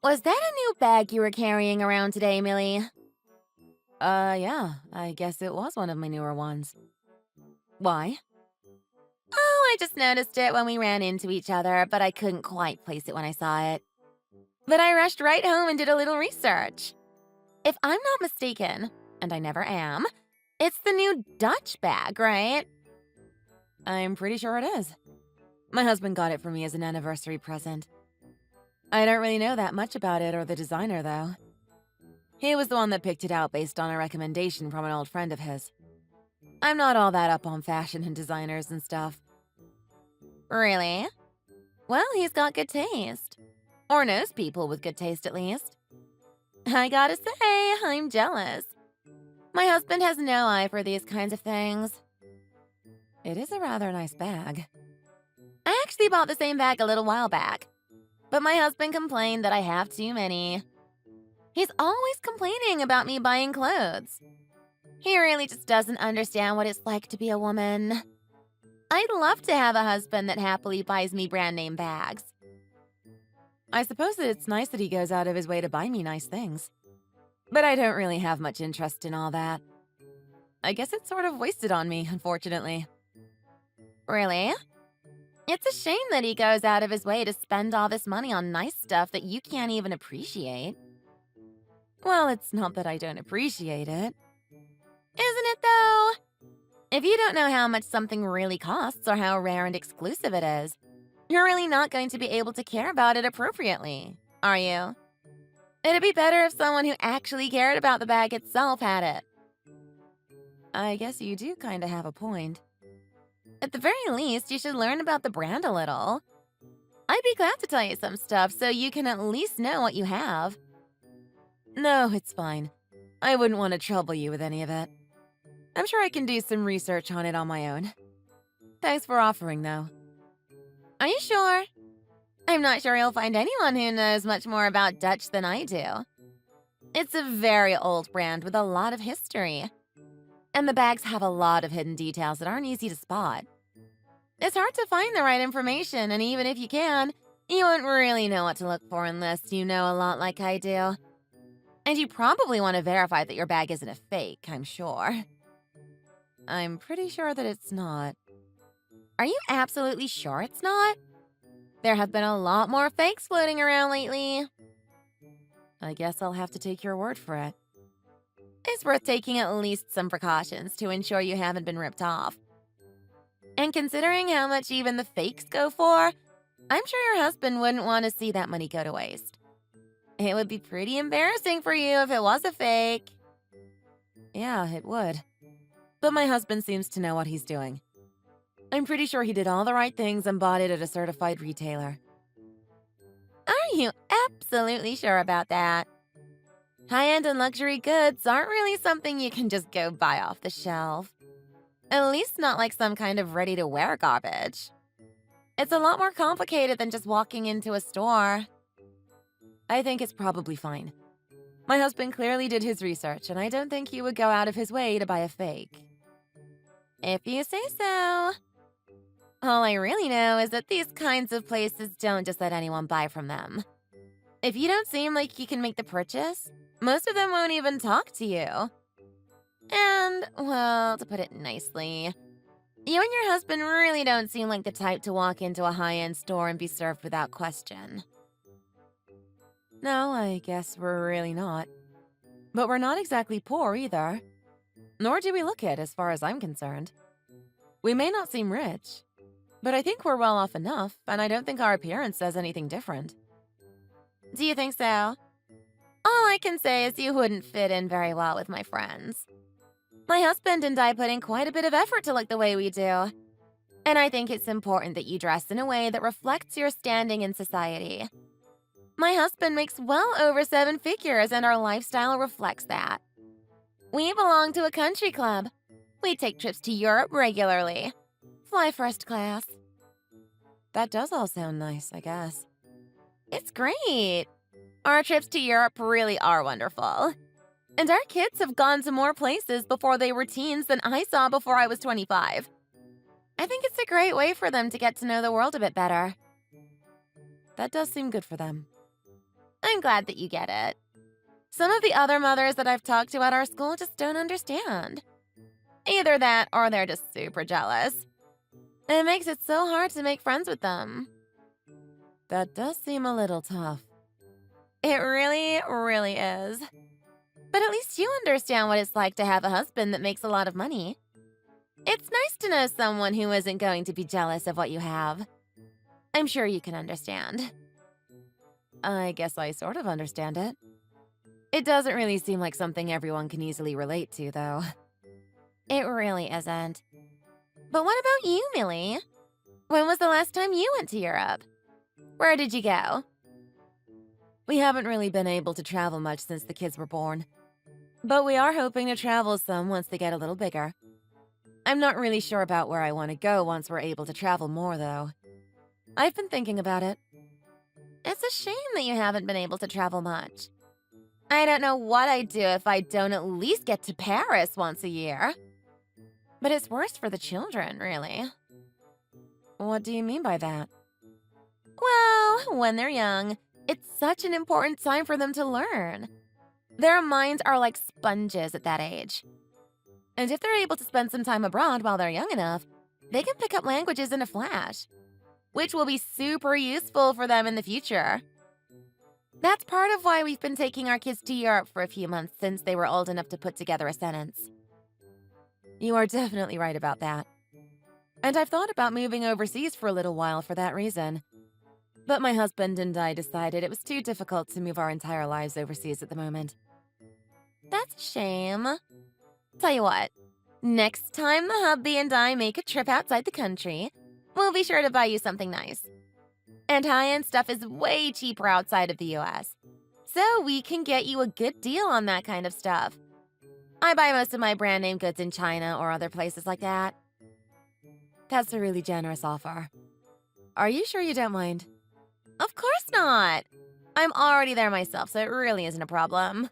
Was that a new bag you were carrying around today, Millie? Yeah, I guess it was one of my newer ones. Why? Oh, I just noticed it when we ran into each other, but I couldn't quite place it when I saw it. But I rushed right home and did a little research. If I'm not mistaken, and I never am, it's the new Dutch bag, right? I'm pretty sure it is. My husband got it for me as an anniversary present. I don't really know that much about it or the designer, though. He was the one that picked it out based on a recommendation from an old friend of his. I'm not all that up on fashion and designers and stuff. Really? Well, he's got good taste. Or knows people with good taste, at least. I gotta say, I'm jealous. My husband has no eye for these kinds of things. It is a rather nice bag. I actually bought the same bag a little while back, but my husband complained that I have too many. He's always complaining about me buying clothes. He really just doesn't understand what it's like to be a woman. I'd love to have a husband that happily buys me brand name bags. I suppose that it's nice that he goes out of his way to buy me nice things. But I don't really have much interest in all that. I guess it's sort of wasted on me, unfortunately. Really? It's a shame that he goes out of his way to spend all this money on nice stuff that you can't even appreciate. Well, it's not that I don't appreciate it. Isn't it, though? If you don't know how much something really costs or how rare and exclusive it is, you're really not going to be able to care about it appropriately, are you? It'd be better if someone who actually cared about the bag itself had it. I guess you do kind of have a point. At the very least, you should learn about the brand a little. I'd be glad to tell you some stuff so you can at least know what you have. No, it's fine. I wouldn't want to trouble you with any of it. I'm sure I can do some research on it on my own. Thanks for offering, though. Are you sure? I'm not sure you'll find anyone who knows much more about Dutch than I do. It's a very old brand with a lot of history. And the bags have a lot of hidden details that aren't easy to spot. It's hard to find the right information, and even if you can, you won't really know what to look for unless you know a lot like I do. And you probably want to verify that your bag isn't a fake, I'm sure. I'm pretty sure that it's not. Are you absolutely sure it's not? There have been a lot more fakes floating around lately. I guess I'll have to take your word for it. It's worth taking at least some precautions to ensure you haven't been ripped off. And considering how much even the fakes go for, I'm sure your husband wouldn't want to see that money go to waste. It would be pretty embarrassing for you if it was a fake. Yeah, it would. But my husband seems to know what he's doing. I'm pretty sure he did all the right things and bought it at a certified retailer. Are you absolutely sure about that? High-end and luxury goods aren't really something you can just go buy off the shelf. At least not like some kind of ready-to-wear garbage. It's a lot more complicated than just walking into a store. I think it's probably fine. My husband clearly did his research, and I don't think he would go out of his way to buy a fake. If you say so. All I really know is that these kinds of places don't just let anyone buy from them. If you don't seem like you can make the purchase, most of them won't even talk to you. And, well, to put it nicely, you and your husband really don't seem like the type to walk into a high-end store and be served without question. No, I guess we're really not. But we're not exactly poor either. Nor do we look it, as far as I'm concerned. We may not seem rich, but I think we're well off enough, and I don't think our appearance says anything different. Do you think so? All I can say is you wouldn't fit in very well with my friends. My husband and I put in quite a bit of effort to look the way we do. And I think it's important that you dress in a way that reflects your standing in society. My husband makes well over 7 figures, and our lifestyle reflects that. We belong to a country club. We take trips to Europe regularly. Fly first class. That does all sound nice, I guess. It's great. Our trips to Europe really are wonderful. And our kids have gone to more places before they were teens than I saw before I was 25. I think it's a great way for them to get to know the world a bit better. That does seem good for them. I'm glad that you get it. Some of the other mothers that I've talked to at our school just don't understand. Either that or they're just super jealous. It makes it so hard to make friends with them. That does seem a little tough. It really, really is. But at least you understand what it's like to have a husband that makes a lot of money. It's nice to know someone who isn't going to be jealous of what you have. I'm sure you can understand. I guess I sort of understand it. It doesn't really seem like something everyone can easily relate to, though. It really isn't. But what about you, Millie? When was the last time you went to Europe? Where did you go? We haven't really been able to travel much since the kids were born. But we are hoping to travel some once they get a little bigger. I'm not really sure about where I want to go once we're able to travel more, though. I've been thinking about it. It's a shame that you haven't been able to travel much. I don't know what I'd do if I don't at least get to Paris once a year. But it's worse for the children, really. What do you mean by that? Well, when they're young, it's such an important time for them to learn. Their minds are like sponges at that age. And if they're able to spend some time abroad while they're young enough, they can pick up languages in a flash, which will be super useful for them in the future. That's part of why we've been taking our kids to Europe for a few months since they were old enough to put together a sentence. You are definitely right about that. And I've thought about moving overseas for a little while for that reason. But my husband and I decided it was too difficult to move our entire lives overseas at the moment. That's a shame. Tell you what, next time the hubby and I make a trip outside the country, we'll be sure to buy you something nice. And high-end stuff is way cheaper outside of the US. So we can get you a good deal on that kind of stuff. I buy most of my brand name goods in China or other places like that. That's a really generous offer. Are you sure you don't mind? Of course not. I'm already there myself, so it really isn't a problem.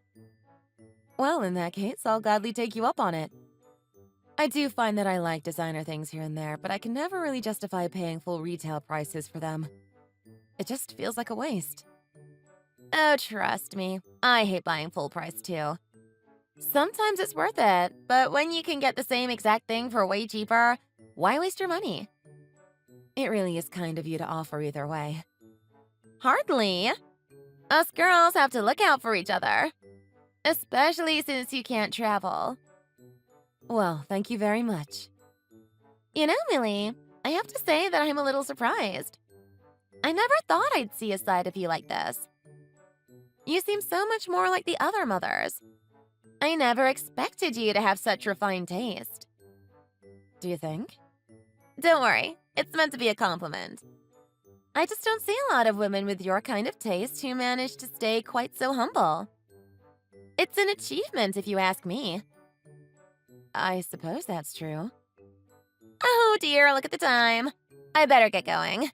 Well, in that case, I'll gladly take you up on it. I do find that I like designer things here and there, but I can never really justify paying full retail prices for them. It just feels like a waste. Oh, trust me. I hate buying full price, too. Sometimes it's worth it, but when you can get the same exact thing for way cheaper, why waste your money? It really is kind of you to offer either way. Hardly. Us girls have to look out for each other. Especially since you can't travel. Well, thank you very much. You know, Millie, I have to say that I'm a little surprised. I never thought I'd see a side of you like this. You seem so much more like the other mothers. I never expected you to have such refined taste. Do you think? Don't worry, it's meant to be a compliment. I just don't see a lot of women with your kind of taste who manage to stay quite so humble. It's an achievement, if you ask me. I suppose that's true. Oh dear, look at the time. I better get going.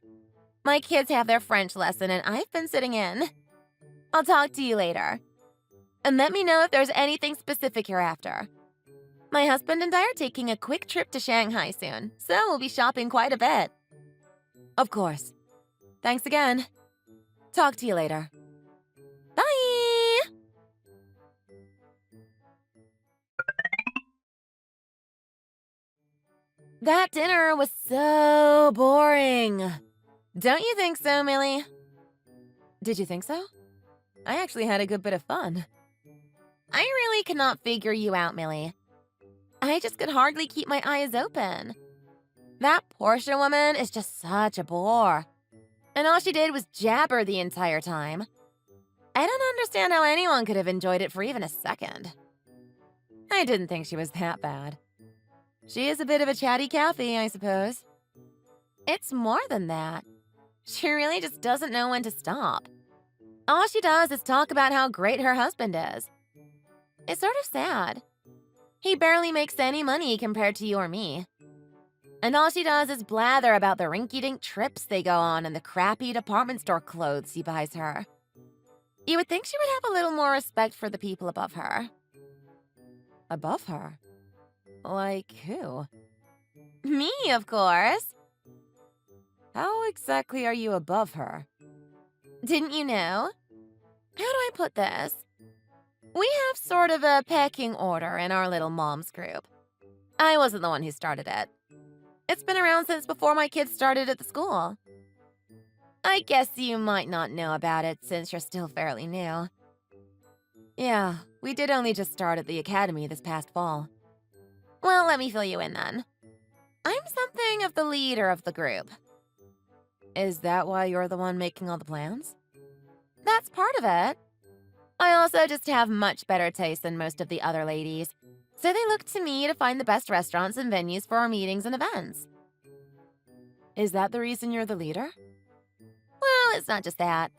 My kids have their French lesson and I've been sitting in. I'll talk to you later. And let me know if there's anything specific you're after. My husband and I are taking a quick trip to Shanghai soon, so we'll be shopping quite a bit. Of course. Thanks again. Talk to you later. Bye! That dinner was so boring. Don't you think so, Millie? Did you think so? I actually had a good bit of fun. I really cannot figure you out, Millie. I just could hardly keep my eyes open. That Portia woman is just such a bore. And all she did was jabber the entire time. I don't understand how anyone could have enjoyed it for even a second. I didn't think she was that bad. She is a bit of a chatty Cathy, I suppose. It's more than that. She really just doesn't know when to stop. All she does is talk about how great her husband is. It's sort of sad. He barely makes any money compared to you or me. And all she does is blather about the rinky-dink trips they go on and the crappy department store clothes he buys her. You would think she would have a little more respect for the people above her. Above her? Like who? Me, of course. How exactly are you above her? Didn't you know? How do I put this? We have sort of a pecking order in our little moms group. I wasn't the one who started it. It's been around since before my kids started at the school. I guess you might not know about it since you're still fairly new. Yeah, we did only just start at the academy this past fall. Well, let me fill you in then. I'm something of the leader of the group. Is that why you're the one making all the plans? That's part of it. I also just have much better taste than most of the other ladies, so they look to me to find the best restaurants and venues for our meetings and events. Is that the reason you're the leader? Well, it's not just that.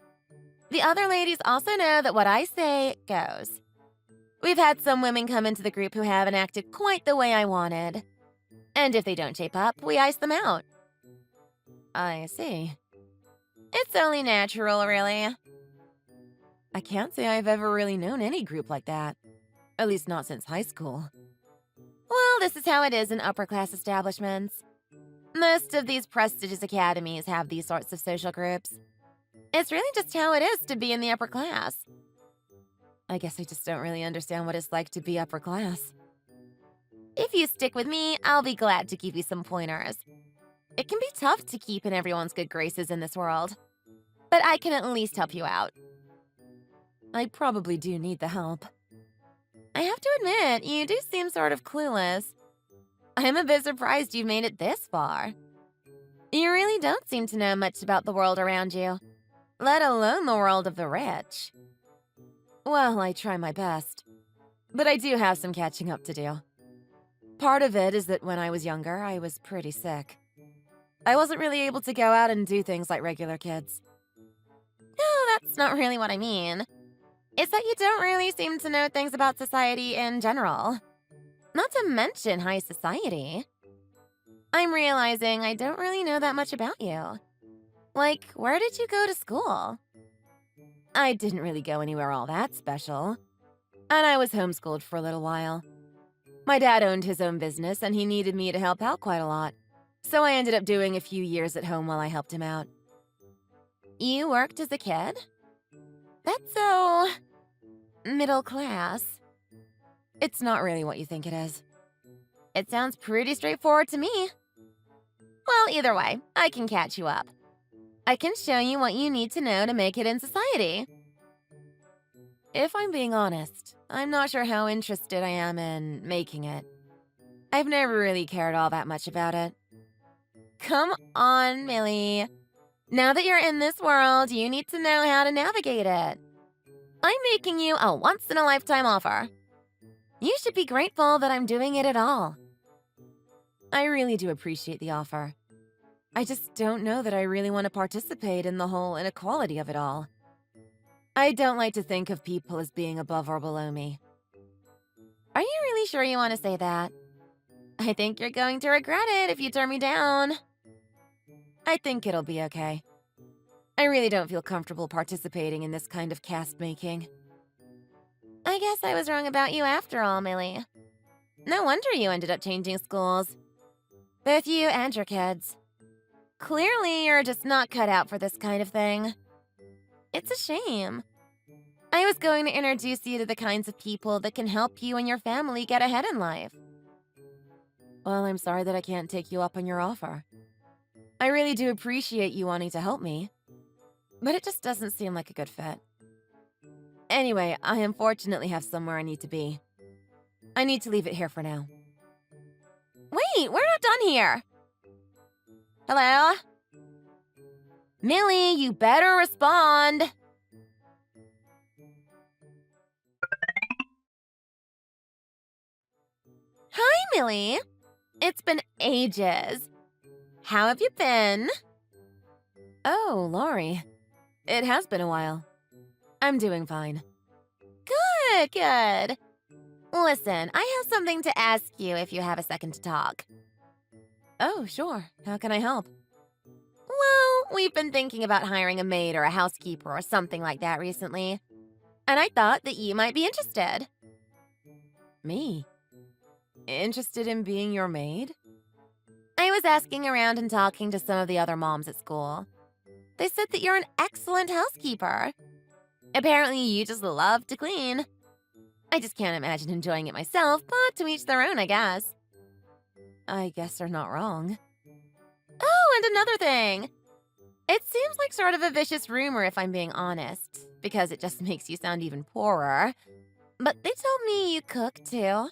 The other ladies also know that what I say goes. We've had some women come into the group who haven't acted quite the way I wanted. And if they don't shape up, we ice them out. I see. It's only natural, really. I can't say I've ever really known any group like that. At least not since high school. Well, this is how it is in upper-class establishments. Most of these prestigious academies have these sorts of social groups. It's really just how it is to be in the upper class. I guess I just don't really understand what it's like to be upper class. If you stick with me, I'll be glad to give you some pointers. It can be tough to keep in everyone's good graces in this world, but I can at least help you out. I probably do need the help. I have to admit, you do seem sort of clueless. I'm a bit surprised you've made it this far. You really don't seem to know much about the world around you, let alone the world of the rich. Well, I try my best. But I do have some catching up to do. Part of it is that when I was younger, I was pretty sick. I wasn't really able to go out and do things like regular kids. No, that's not really what I mean. It's that you don't really seem to know things about society in general. Not to mention high society. I'm realizing I don't really know that much about you. Like, where did you go to school? I didn't really go anywhere all that special. And I was homeschooled for a little while. My dad owned his own business and he needed me to help out quite a lot. So I ended up doing a few years at home while I helped him out. You worked as a kid? That's so... middle class. It's not really what you think it is. It sounds pretty straightforward to me. Well, either way, I can catch you up. I can show you what you need to know to make it in society. If I'm being honest, I'm not sure how interested I am in making it. I've never really cared all that much about it. Come on, Millie. Now that you're in this world, you need to know how to navigate it. I'm making you a once-in-a-lifetime offer. You should be grateful that I'm doing it at all. I really do appreciate the offer. I just don't know that I really want to participate in the whole inequality of it all. I don't like to think of people as being above or below me. Are you really sure you want to say that? I think you're going to regret it if you turn me down. I think it'll be okay. I really don't feel comfortable participating in this kind of caste making. I guess I was wrong about you after all, Millie. No wonder you ended up changing schools. Both you and your kids. Clearly, you're just not cut out for this kind of thing. It's a shame. I was going to introduce you to the kinds of people that can help you and your family get ahead in life. Well, I'm sorry that I can't take you up on your offer. I really do appreciate you wanting to help me, but it just doesn't seem like a good fit. Anyway, I unfortunately have somewhere I need to be. I need to leave it here for now. Wait, we're not done here. Hello? Millie, you better respond. Hi, Millie. It's been ages. How have you been? Oh, Laurie. It has been a while. I'm doing fine. Good, good. Listen, I have something to ask you if you have a second to talk. Oh, sure. How can I help? Well, we've been thinking about hiring a maid or a housekeeper or something like that recently. And I thought that you might be interested. Me? Interested in being your maid? I was asking around and talking to some of the other moms at school. They said that you're an excellent housekeeper. Apparently, you just love to clean. I just can't imagine enjoying it myself, but to each their own, I guess. I guess they're not wrong. Oh, and another thing. It seems like sort of a vicious rumor if I'm being honest, because it just makes you sound even poorer. But they told me you cook too.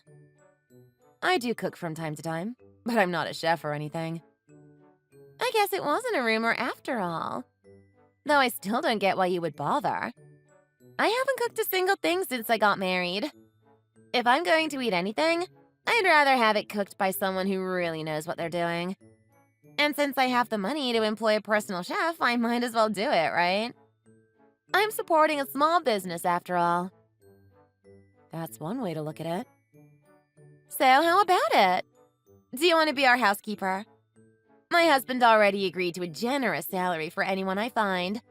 I do cook from time to time, but I'm not a chef or anything. I guess it wasn't a rumor after all. Though I still don't get why you would bother. I haven't cooked a single thing since I got married. If I'm going to eat anything, I'd rather have it cooked by someone who really knows what they're doing. And since I have the money to employ a personal chef, I might as well do it, right? I'm supporting a small business after all. That's one way to look at it. So how about it? Do you want to be our housekeeper? My husband already agreed to a generous salary for anyone I find.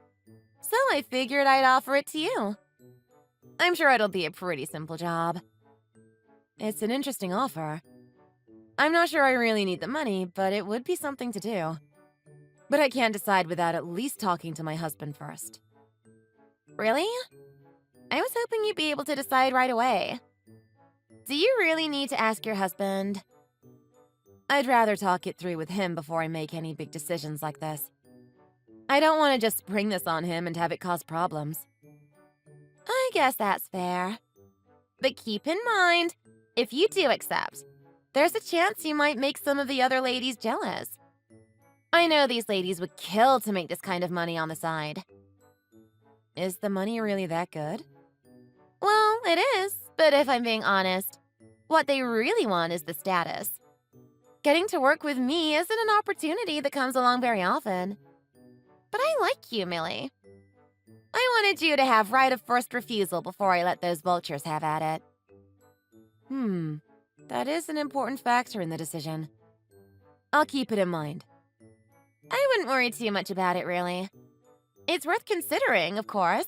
So I figured I'd offer it to you. I'm sure it'll be a pretty simple job. It's an interesting offer. I'm not sure I really need the money, but it would be something to do. But I can't decide without at least talking to my husband first. Really? I was hoping you'd be able to decide right away. Do you really need to ask your husband? I'd rather talk it through with him before I make any big decisions like this. I don't want to just spring this on him and have it cause problems. I guess that's fair. But keep in mind, if you do accept, there's a chance you might make some of the other ladies jealous. I know these ladies would kill to make this kind of money on the side. Is the money really that good? Well, it is, but if I'm being honest, what they really want is the status. Getting to work with me isn't an opportunity that comes along very often. But I like you, Millie. I wanted you to have right of first refusal before I let those vultures have at it. That is an important factor in the decision. I'll keep it in mind. I wouldn't worry too much about it, really. It's worth considering, of course,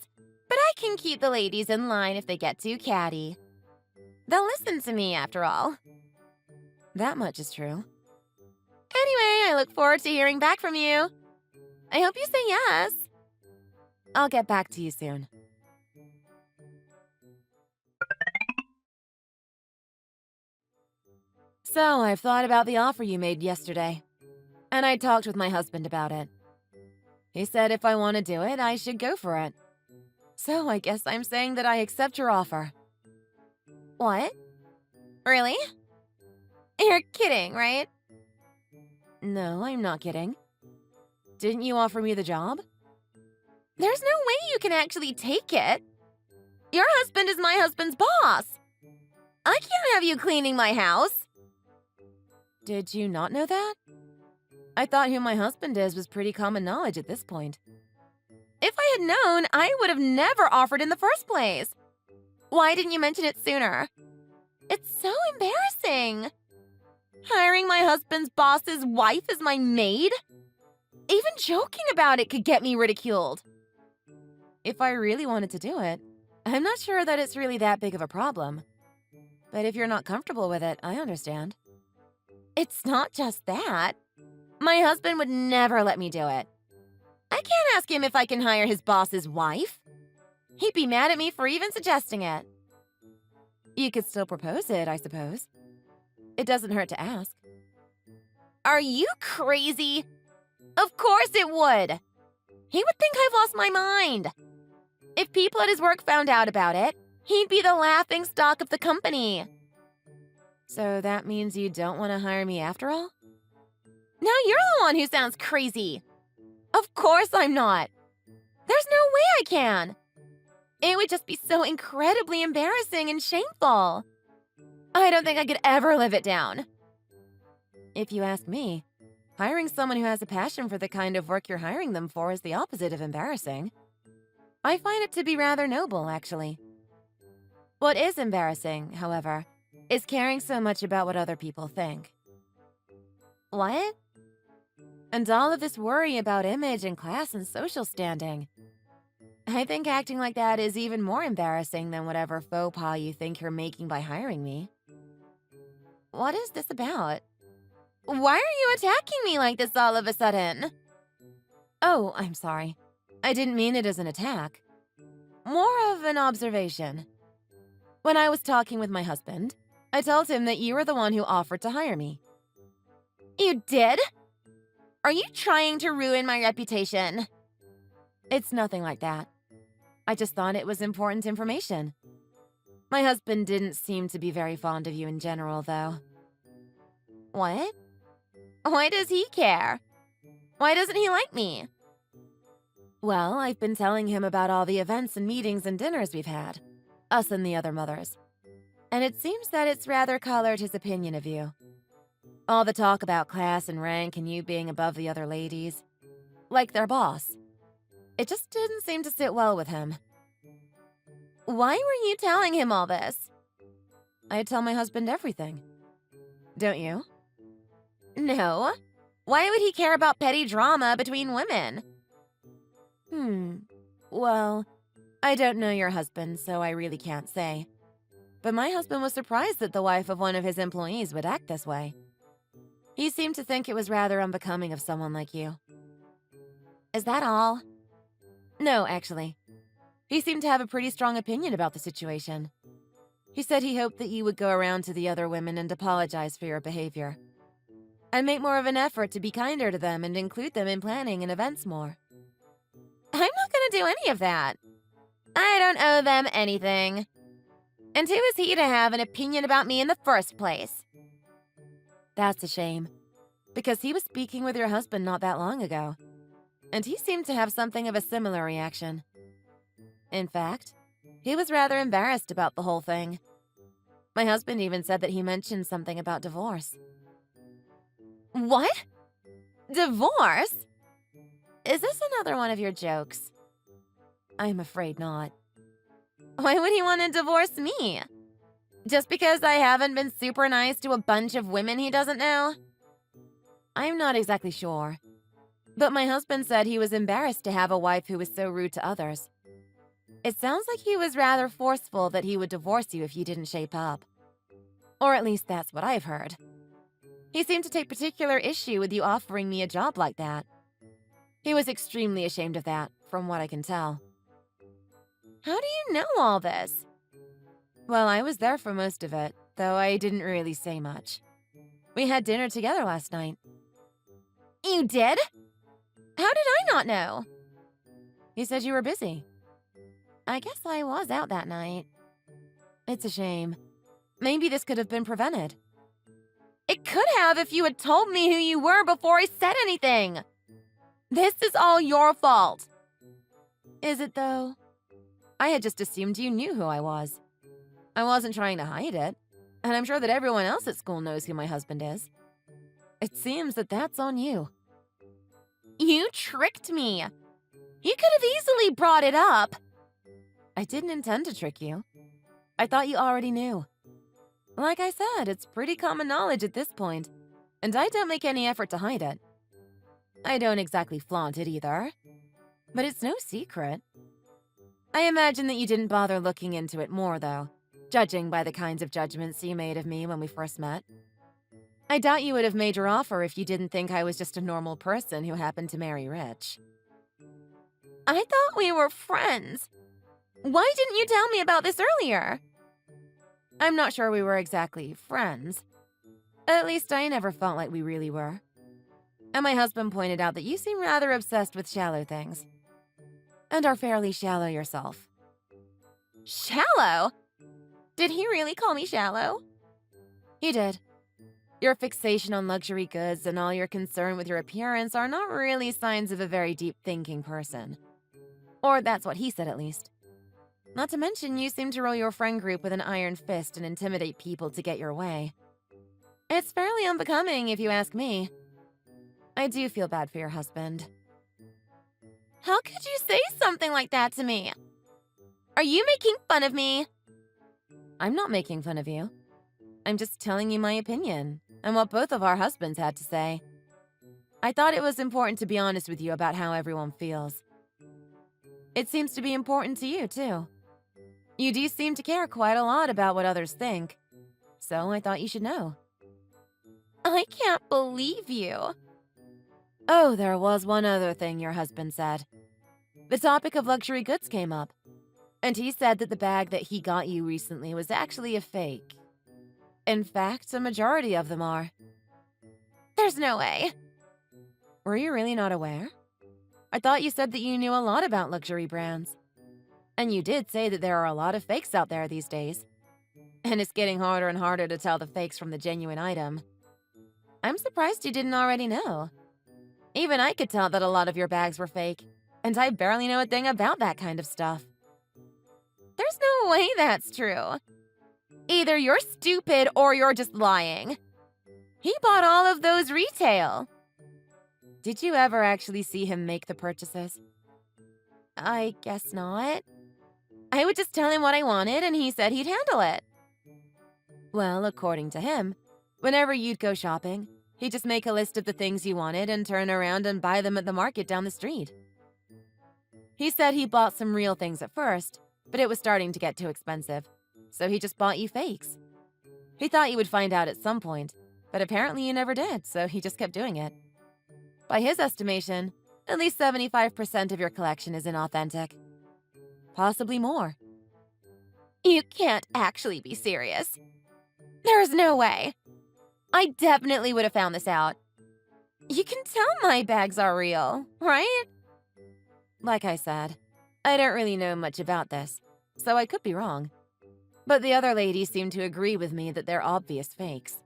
but I can keep the ladies in line if they get too catty. They'll listen to me, after all. That much is true. Anyway, I look forward to hearing back from you. I hope you say yes. I'll get back to you soon. So, I've thought about the offer you made yesterday, and I talked with my husband about it. He said if I want to do it, I should go for it. So, I guess I'm saying that I accept your offer. What? Really? You're kidding, right? No, I'm not kidding. Didn't you offer me the job? There's no way you can actually take it. Your husband is my husband's boss. I can't have you cleaning my house. Did you not know that? I thought who my husband is was pretty common knowledge at this point. If I had known, I would have never offered in the first place. Why didn't you mention it sooner? It's so embarrassing. Hiring my husband's boss's wife as my maid? Even joking about it could get me ridiculed. If I really wanted to do it, I'm not sure that it's really that big of a problem. But if you're not comfortable with it, I understand. It's not just that. My husband would never let me do it. I can't ask him if I can hire his boss's wife. He'd be mad at me for even suggesting it. You could still propose it, I suppose. It doesn't hurt to ask. Are you crazy? Of course it would. He would think I've lost my mind. If people at his work found out about it, he'd be the laughing stock of the company. So that means you don't want to hire me after all? Now you're the one who sounds crazy. Of course I'm not. There's no way I can. It would just be so incredibly embarrassing and shameful. I don't think I could ever live it down. If you ask me, hiring someone who has a passion for the kind of work you're hiring them for is the opposite of embarrassing. I find it to be rather noble, actually. What is embarrassing, however, is caring so much about what other people think. What? And all of this worry about image and class and social standing. I think acting like that is even more embarrassing than whatever faux pas you think you're making by hiring me. What is this about? Why are you attacking me like this all of a sudden? Oh, I'm sorry. I didn't mean it as an attack. More of an observation. When I was talking with my husband, I told him that you were the one who offered to hire me. You did? Are you trying to ruin my reputation? It's nothing like that. I just thought it was important information. My husband didn't seem to be very fond of you in general, though. What? Why does he care? Why doesn't he like me? Well, I've been telling him about all the events and meetings and dinners we've had, us and the other mothers. And it seems that it's rather colored his opinion of you. All the talk about class and rank and you being above the other ladies, like their boss. It just didn't seem to sit well with him. Why were you telling him all this? I tell my husband everything. Don't you? No. Why would he care about petty drama between women? Well, I don't know your husband, so I really can't say. But my husband was surprised that the wife of one of his employees would act this way. He seemed to think it was rather unbecoming of someone like you. Is that all? No, actually. He seemed to have a pretty strong opinion about the situation. He said he hoped that you would go around to the other women and apologize for your behavior. And make more of an effort to be kinder to them and include them in planning and events more. I'm not gonna do any of that. I don't owe them anything. And who is he to have an opinion about me in the first place? That's a shame, because he was speaking with your husband not that long ago, and he seemed to have something of a similar reaction. In fact, he was rather embarrassed about the whole thing. My husband even said that he mentioned something about divorce. What? Divorce? Is this another one of your jokes? I'm afraid not. Why would he want to divorce me? Just because I haven't been super nice to a bunch of women he doesn't know? I'm not exactly sure. But my husband said he was embarrassed to have a wife who was so rude to others. It sounds like he was rather forceful that he would divorce you if you didn't shape up. Or at least that's what I've heard. He seemed to take particular issue with you offering me a job like that. He was extremely ashamed of that, from what I can tell. How do you know all this? Well, I was there for most of it, though I didn't really say much. We had dinner together last night. You did? How did I not know? He said you were busy. I guess I was out that night. It's a shame. Maybe this could have been prevented. It could have if you had told me who you were before I said anything. This is all your fault. Is it, though? I had just assumed you knew who I was. I wasn't trying to hide it, and I'm sure that everyone else at school knows who my husband is. It seems that that's on you. You tricked me. You could have easily brought it up. I didn't intend to trick you. I thought you already knew. Like I said, it's pretty common knowledge at this point, and I don't make any effort to hide it. I don't exactly flaunt it either, but it's no secret. I imagine that you didn't bother looking into it more, though, judging by the kinds of judgments you made of me when we first met. I doubt you would have made your offer if you didn't think I was just a normal person who happened to marry rich. I thought we were friends. Why didn't you tell me about this earlier? I'm not sure we were exactly friends. At least I never felt like we really were. And my husband pointed out that you seem rather obsessed with shallow things. And are fairly shallow yourself. Shallow? Did he really call me shallow? He did. Your fixation on luxury goods and all your concern with your appearance are not really signs of a very deep-thinking person. Or that's what he said, at least. Not to mention, you seem to rule your friend group with an iron fist and intimidate people to get your way. It's fairly unbecoming, if you ask me. I do feel bad for your husband. How could you say something like that to me? Are you making fun of me? I'm not making fun of you. I'm just telling you my opinion and what both of our husbands had to say. I thought it was important to be honest with you about how everyone feels. It seems to be important to you, too. You do seem to care quite a lot about what others think, so I thought you should know. I can't believe you. Oh, there was one other thing your husband said. The topic of luxury goods came up, And he said that the bag that he got you recently was actually a fake. In fact, a majority of them are. There's no way. Were you really not aware? I thought you said that you knew a lot about luxury brands. And you did say that there are a lot of fakes out there these days. And it's getting harder and harder to tell the fakes from the genuine item. I'm surprised you didn't already know. Even I could tell that a lot of your bags were fake, and I barely know a thing about that kind of stuff. There's no way that's true. Either you're stupid or you're just lying. He bought all of those retail. Did you ever actually see him make the purchases? I guess not. I would just tell him what I wanted and he said he'd handle it. Well, according to him, whenever you'd go shopping, he'd just make a list of the things you wanted and turn around and buy them at the market down the street. He said he bought some real things at first, but it was starting to get too expensive, so he just bought you fakes. He thought you would find out at some point, but apparently you never did, so he just kept doing it. By his estimation, at least 75% of your collection is inauthentic. Possibly more. You can't actually be serious. There's no way. I definitely would have found this out. You can tell my bags are real, right? Like I said, I don't really know much about this, so I could be wrong. But the other ladies seem to agree with me that they're obvious fakes.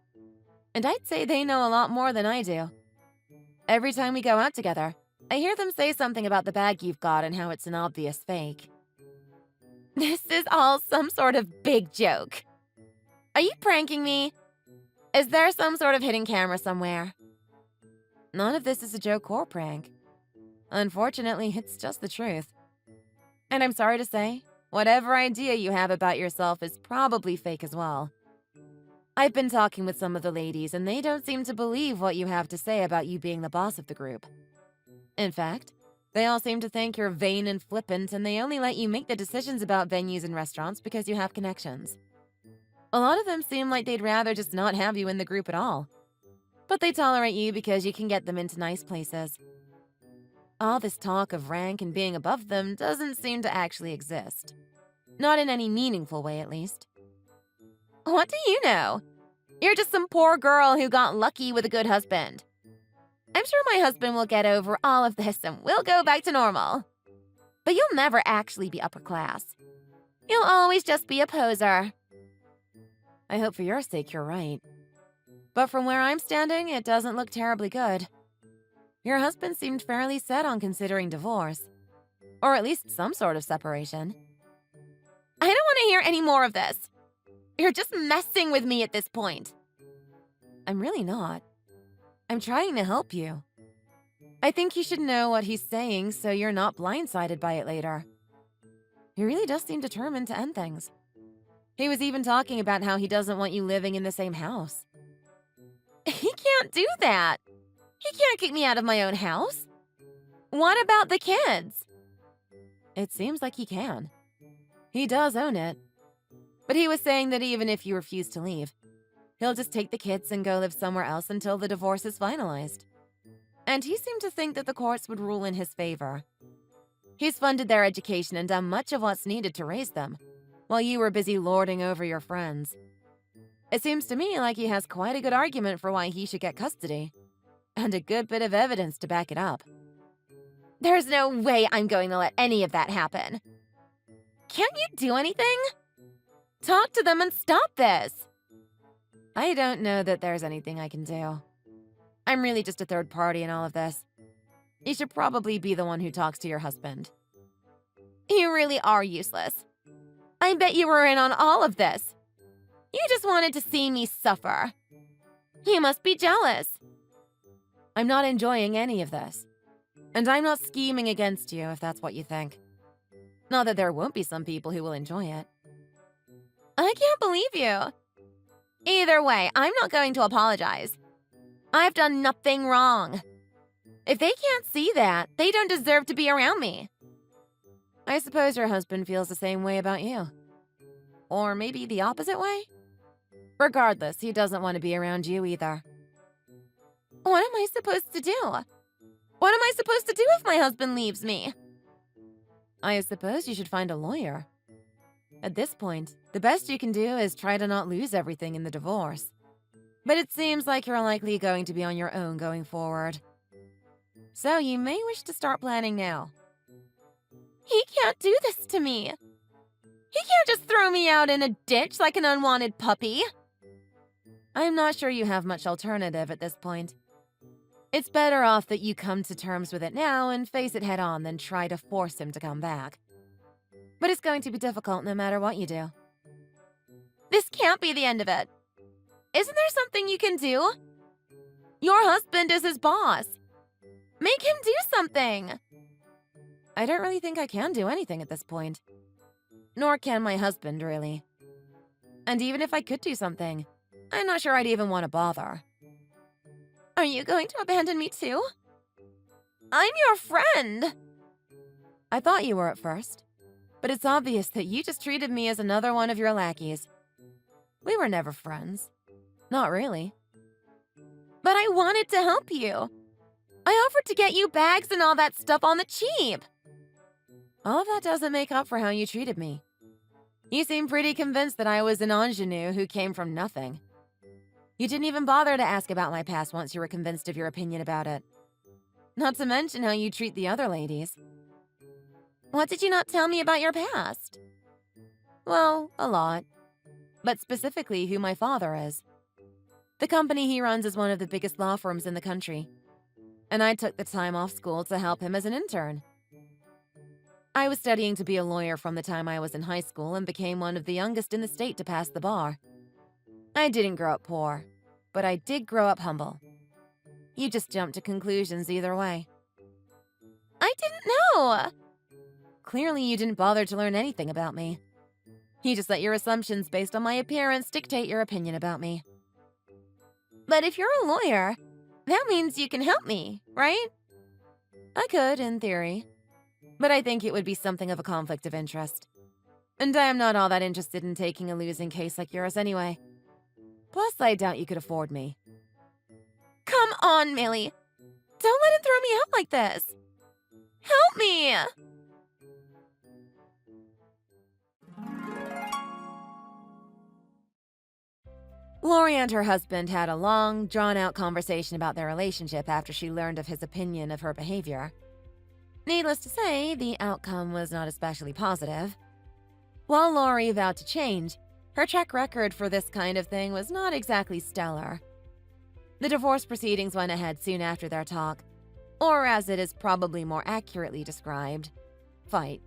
And I'd say they know a lot more than I do. Every time we go out together, I hear them say something about the bag you've got and how it's an obvious fake. This is all some sort of big joke. Are you pranking me? Is there some sort of hidden camera somewhere? None of this is a joke or prank. Unfortunately, it's just the truth. And I'm sorry to say, whatever idea you have about yourself is probably fake as well. I've been talking with some of the ladies, and they don't seem to believe what you have to say about you being the boss of the group. In fact, they all seem to think you're vain and flippant, and they only let you make the decisions about venues and restaurants because you have connections. A lot of them seem like they'd rather just not have you in the group at all. But they tolerate you because you can get them into nice places. All this talk of rank and being above them doesn't seem to actually exist. Not in any meaningful way, at least. What do you know? You're just some poor girl who got lucky with a good husband. I'm sure my husband will get over all of this and we'll go back to normal. But you'll never actually be upper class. You'll always just be a poser. I hope for your sake you're right. But from where I'm standing, it doesn't look terribly good. Your husband seemed fairly set on considering divorce. Or at least some sort of separation. I don't want to hear any more of this. You're just messing with me at this point. I'm really not. I'm trying to help you. I think you should know what he's saying so you're not blindsided by it later. He really does seem determined to end things. He was even talking about how he doesn't want you living in the same house. He can't do that. He can't kick me out of my own house. What about the kids? It seems like he can. He does own it. But he was saying that even if you refuse to leave, he'll just take the kids and go live somewhere else until the divorce is finalized. And he seemed to think that the courts would rule in his favor. He's funded their education and done much of what's needed to raise them, while you were busy lording over your friends. It seems to me like he has quite a good argument for why he should get custody. And a good bit of evidence to back it up. There's no way I'm going to let any of that happen. Can't you do anything? Talk to them and stop this. I don't know that there's anything I can do. I'm really just a third party in all of this. You should probably be the one who talks to your husband. You really are useless. I bet you were in on all of this. You just wanted to see me suffer. You must be jealous. I'm not enjoying any of this. And I'm not scheming against you if that's what you think. Not that there won't be some people who will enjoy it. I can't believe you. Either way, I'm not going to apologize. I've done nothing wrong. If they can't see that, they don't deserve to be around me. I suppose your husband feels the same way about you. Or maybe the opposite way? Regardless, he doesn't want to be around you either. What am I supposed to do? What am I supposed to do if my husband leaves me? I suppose you should find a lawyer. At this point, the best you can do is try to not lose everything in the divorce. But it seems like you're likely going to be on your own going forward. So you may wish to start planning now. He can't do this to me. He can't just throw me out in a ditch like an unwanted puppy. I'm not sure you have much alternative at this point. It's better off that you come to terms with it now and face it head on than try to force him to come back. But it's going to be difficult no matter what you do. This can't be the end of it. Isn't there something you can do? Your husband is his boss. Make him do something. I don't really think I can do anything at this point. Nor can my husband, really. And even if I could do something, I'm not sure I'd even want to bother. Are you going to abandon me too? I'm your friend. I thought you were at first, but it's obvious that you just treated me as another one of your lackeys. We were never friends. Not really. But I wanted to help you. I offered to get you bags and all that stuff on the cheap. All of that doesn't make up for how you treated me. You seem pretty convinced that I was an ingenue who came from nothing. You didn't even bother to ask about my past once you were convinced of your opinion about it. Not to mention how you treat the other ladies. What did you not tell me about your past? Well, a lot. But specifically who my father is. The company he runs is one of the biggest law firms in the country. And I took the time off school to help him as an intern. I was studying to be a lawyer from the time I was in high school and became one of the youngest in the state to pass the bar. I didn't grow up poor, but I did grow up humble. You just jumped to conclusions either way. I didn't know. Clearly you didn't bother to learn anything about me. You just let your assumptions based on my appearance dictate your opinion about me. But if you're a lawyer, that means you can help me, right? I could, in theory. But I think it would be something of a conflict of interest. And I am not all that interested in taking a losing case like yours anyway. Plus, I doubt you could afford me. Come on, Millie. Don't let him throw me out like this. Help me! Lori and her husband had a long, drawn-out conversation about their relationship after she learned of his opinion of her behavior. Needless to say, the outcome was not especially positive. While Lori vowed to change, her track record for this kind of thing was not exactly stellar. The divorce proceedings went ahead soon after their talk, or as it is probably more accurately described, fight.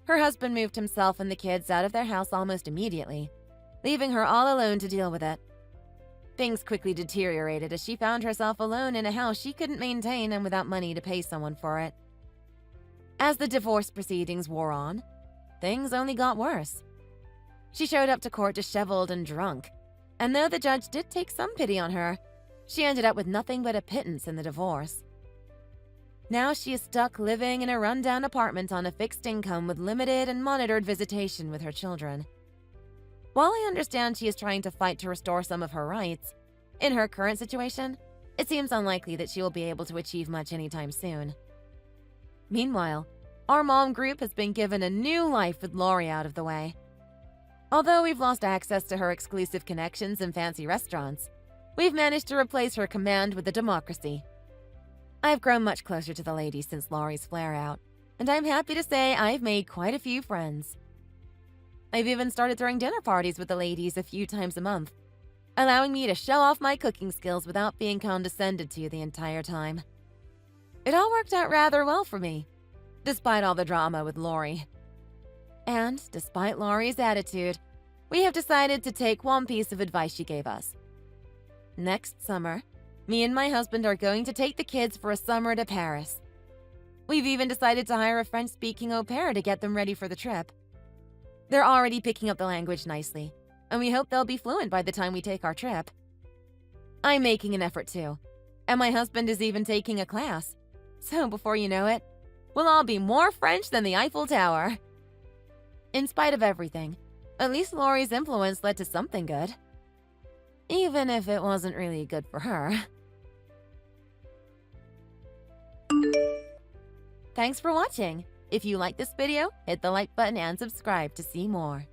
Her husband moved himself and the kids out of their house almost immediately, leaving her all alone to deal with it. Things quickly deteriorated as she found herself alone in a house she couldn't maintain and without money to pay someone for it. As the divorce proceedings wore on, things only got worse. She showed up to court disheveled and drunk, and though the judge did take some pity on her, she ended up with nothing but a pittance in the divorce. Now she is stuck living in a rundown apartment on a fixed income with limited and monitored visitation with her children. While I understand she is trying to fight to restore some of her rights, in her current situation, it seems unlikely that she will be able to achieve much anytime soon. Meanwhile, our mom group has been given a new life with Lori out of the way. Although we've lost access to her exclusive connections and fancy restaurants, we've managed to replace her command with a democracy. I've grown much closer to the ladies since Lori's flare-out, and I'm happy to say I've made quite a few friends. I've even started throwing dinner parties with the ladies a few times a month, allowing me to show off my cooking skills without being condescended to the entire time. It all worked out rather well for me, despite all the drama with Lori. And, despite Lori's attitude, we have decided to take one piece of advice she gave us. Next summer, me and my husband are going to take the kids for a summer to Paris. We've even decided to hire a French-speaking au pair to get them ready for the trip. They're already picking up the language nicely, and we hope they'll be fluent by the time we take our trip. I'm making an effort too, and my husband is even taking a class. So before you know it, we'll all be more French than the Eiffel Tower. In spite of everything, at least Lori's influence led to something good. Even if it wasn't really good for her. Thanks for watching. If you like this video, hit the like button and subscribe to see more.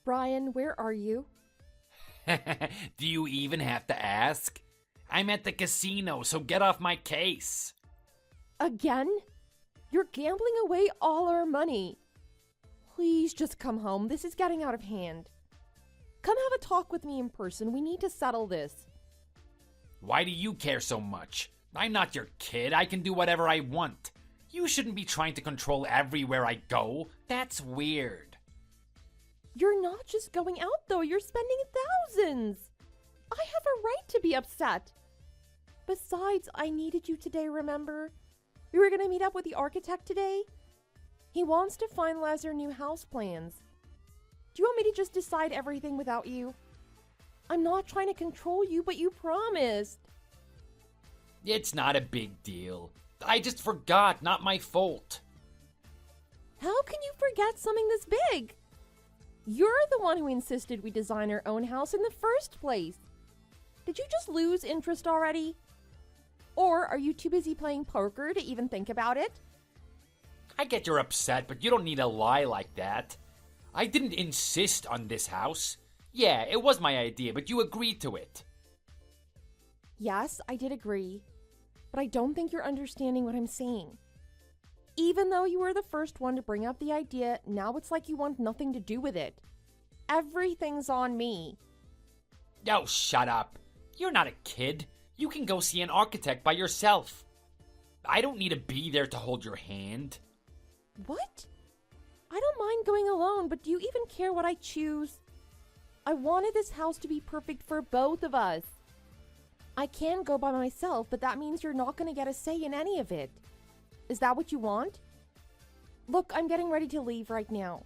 Brian, where are you? Do you even have to ask? I'm at the casino, so get off my case. Again? You're gambling away all our money. Please just come home. This is getting out of hand. Come have a talk with me in person. We need to settle this. Why do you care so much? I'm not your kid. I can do whatever I want. You shouldn't be trying to control everywhere I go. That's weird. You're not just going out, though. You're spending thousands. I have a right to be upset. Besides, I needed you today, remember? We were going to meet up with the architect today. He wants to finalize our new house plans. Do you want me to just decide everything without you? I'm not trying to control you, but you promised. It's not a big deal. I just forgot, not my fault. How can you forget something this big? You're the one who insisted we design our own house in the first place. Did you just lose interest already? Or are you too busy playing poker to even think about it? I get you're upset, but you don't need to lie like that. I didn't insist on this house. Yeah, it was my idea, but you agreed to it. Yes, I did agree. But I don't think you're understanding what I'm saying. Even though you were the first one to bring up the idea, now it's like you want nothing to do with it. Everything's on me. Oh, shut up. You're not a kid. You can go see an architect by yourself. I don't need to be there to hold your hand. What? I don't mind going alone, but do you even care what I choose? I wanted this house to be perfect for both of us. I can go by myself, but that means you're not going to get a say in any of it. Is that what you want? Look, I'm getting ready to leave right now.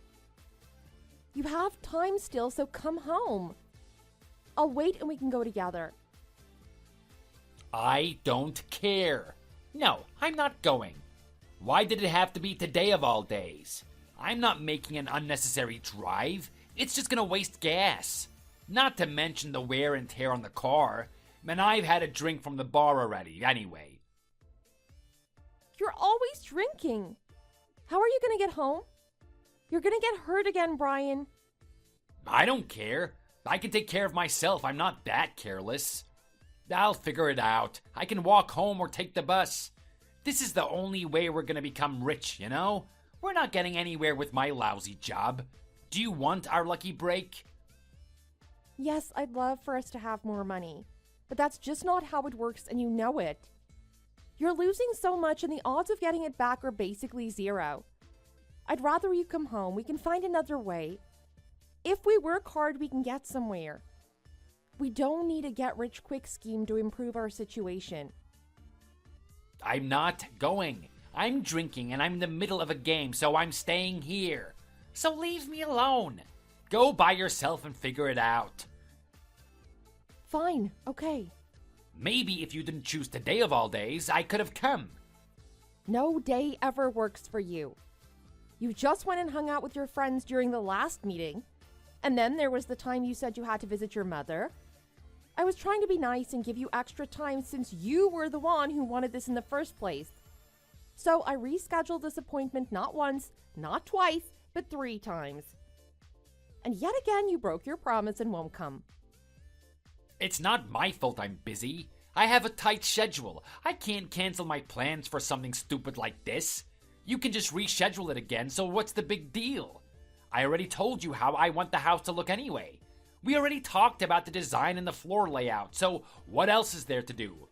You have time still, so come home. I'll wait and we can go together. I don't care. No, I'm not going. Why did it have to be today of all days? I'm not making an unnecessary drive. It's just gonna waste gas. Not to mention the wear and tear on the car. And I've had a drink from the bar already, anyway. You're always drinking. How are you gonna get home? You're gonna get hurt again, Brian. I don't care. I can take care of myself. I'm not that careless. I'll figure it out. I can walk home or take the bus. This is the only way we're gonna become rich, you know? We're not getting anywhere with my lousy job. Do you want our lucky break? Yes, I'd love for us to have more money. But that's just not how it works, and you know it. You're losing so much, and the odds of getting it back are basically zero. I'd rather you come home. We can find another way. If we work hard, we can get somewhere. We don't need a get-rich-quick scheme to improve our situation. I'm not going. I'm drinking and I'm in the middle of a game, so I'm staying here. So leave me alone. Go by yourself and figure it out. Fine, okay. Maybe if you didn't choose today of all days, I could have come. No day ever works for you. You just went and hung out with your friends during the last meeting. And then there was the time you said you had to visit your mother. I was trying to be nice and give you extra time since you were the one who wanted this in the first place. So I rescheduled this appointment not once, not twice, but 3 times. And yet again, you broke your promise and won't come. It's not my fault I'm busy. I have a tight schedule. I can't cancel my plans for something stupid like this. You can just reschedule it again, so what's the big deal? I already told you how I want the house to look anyway. We already talked about the design and the floor layout, so what else is there to do?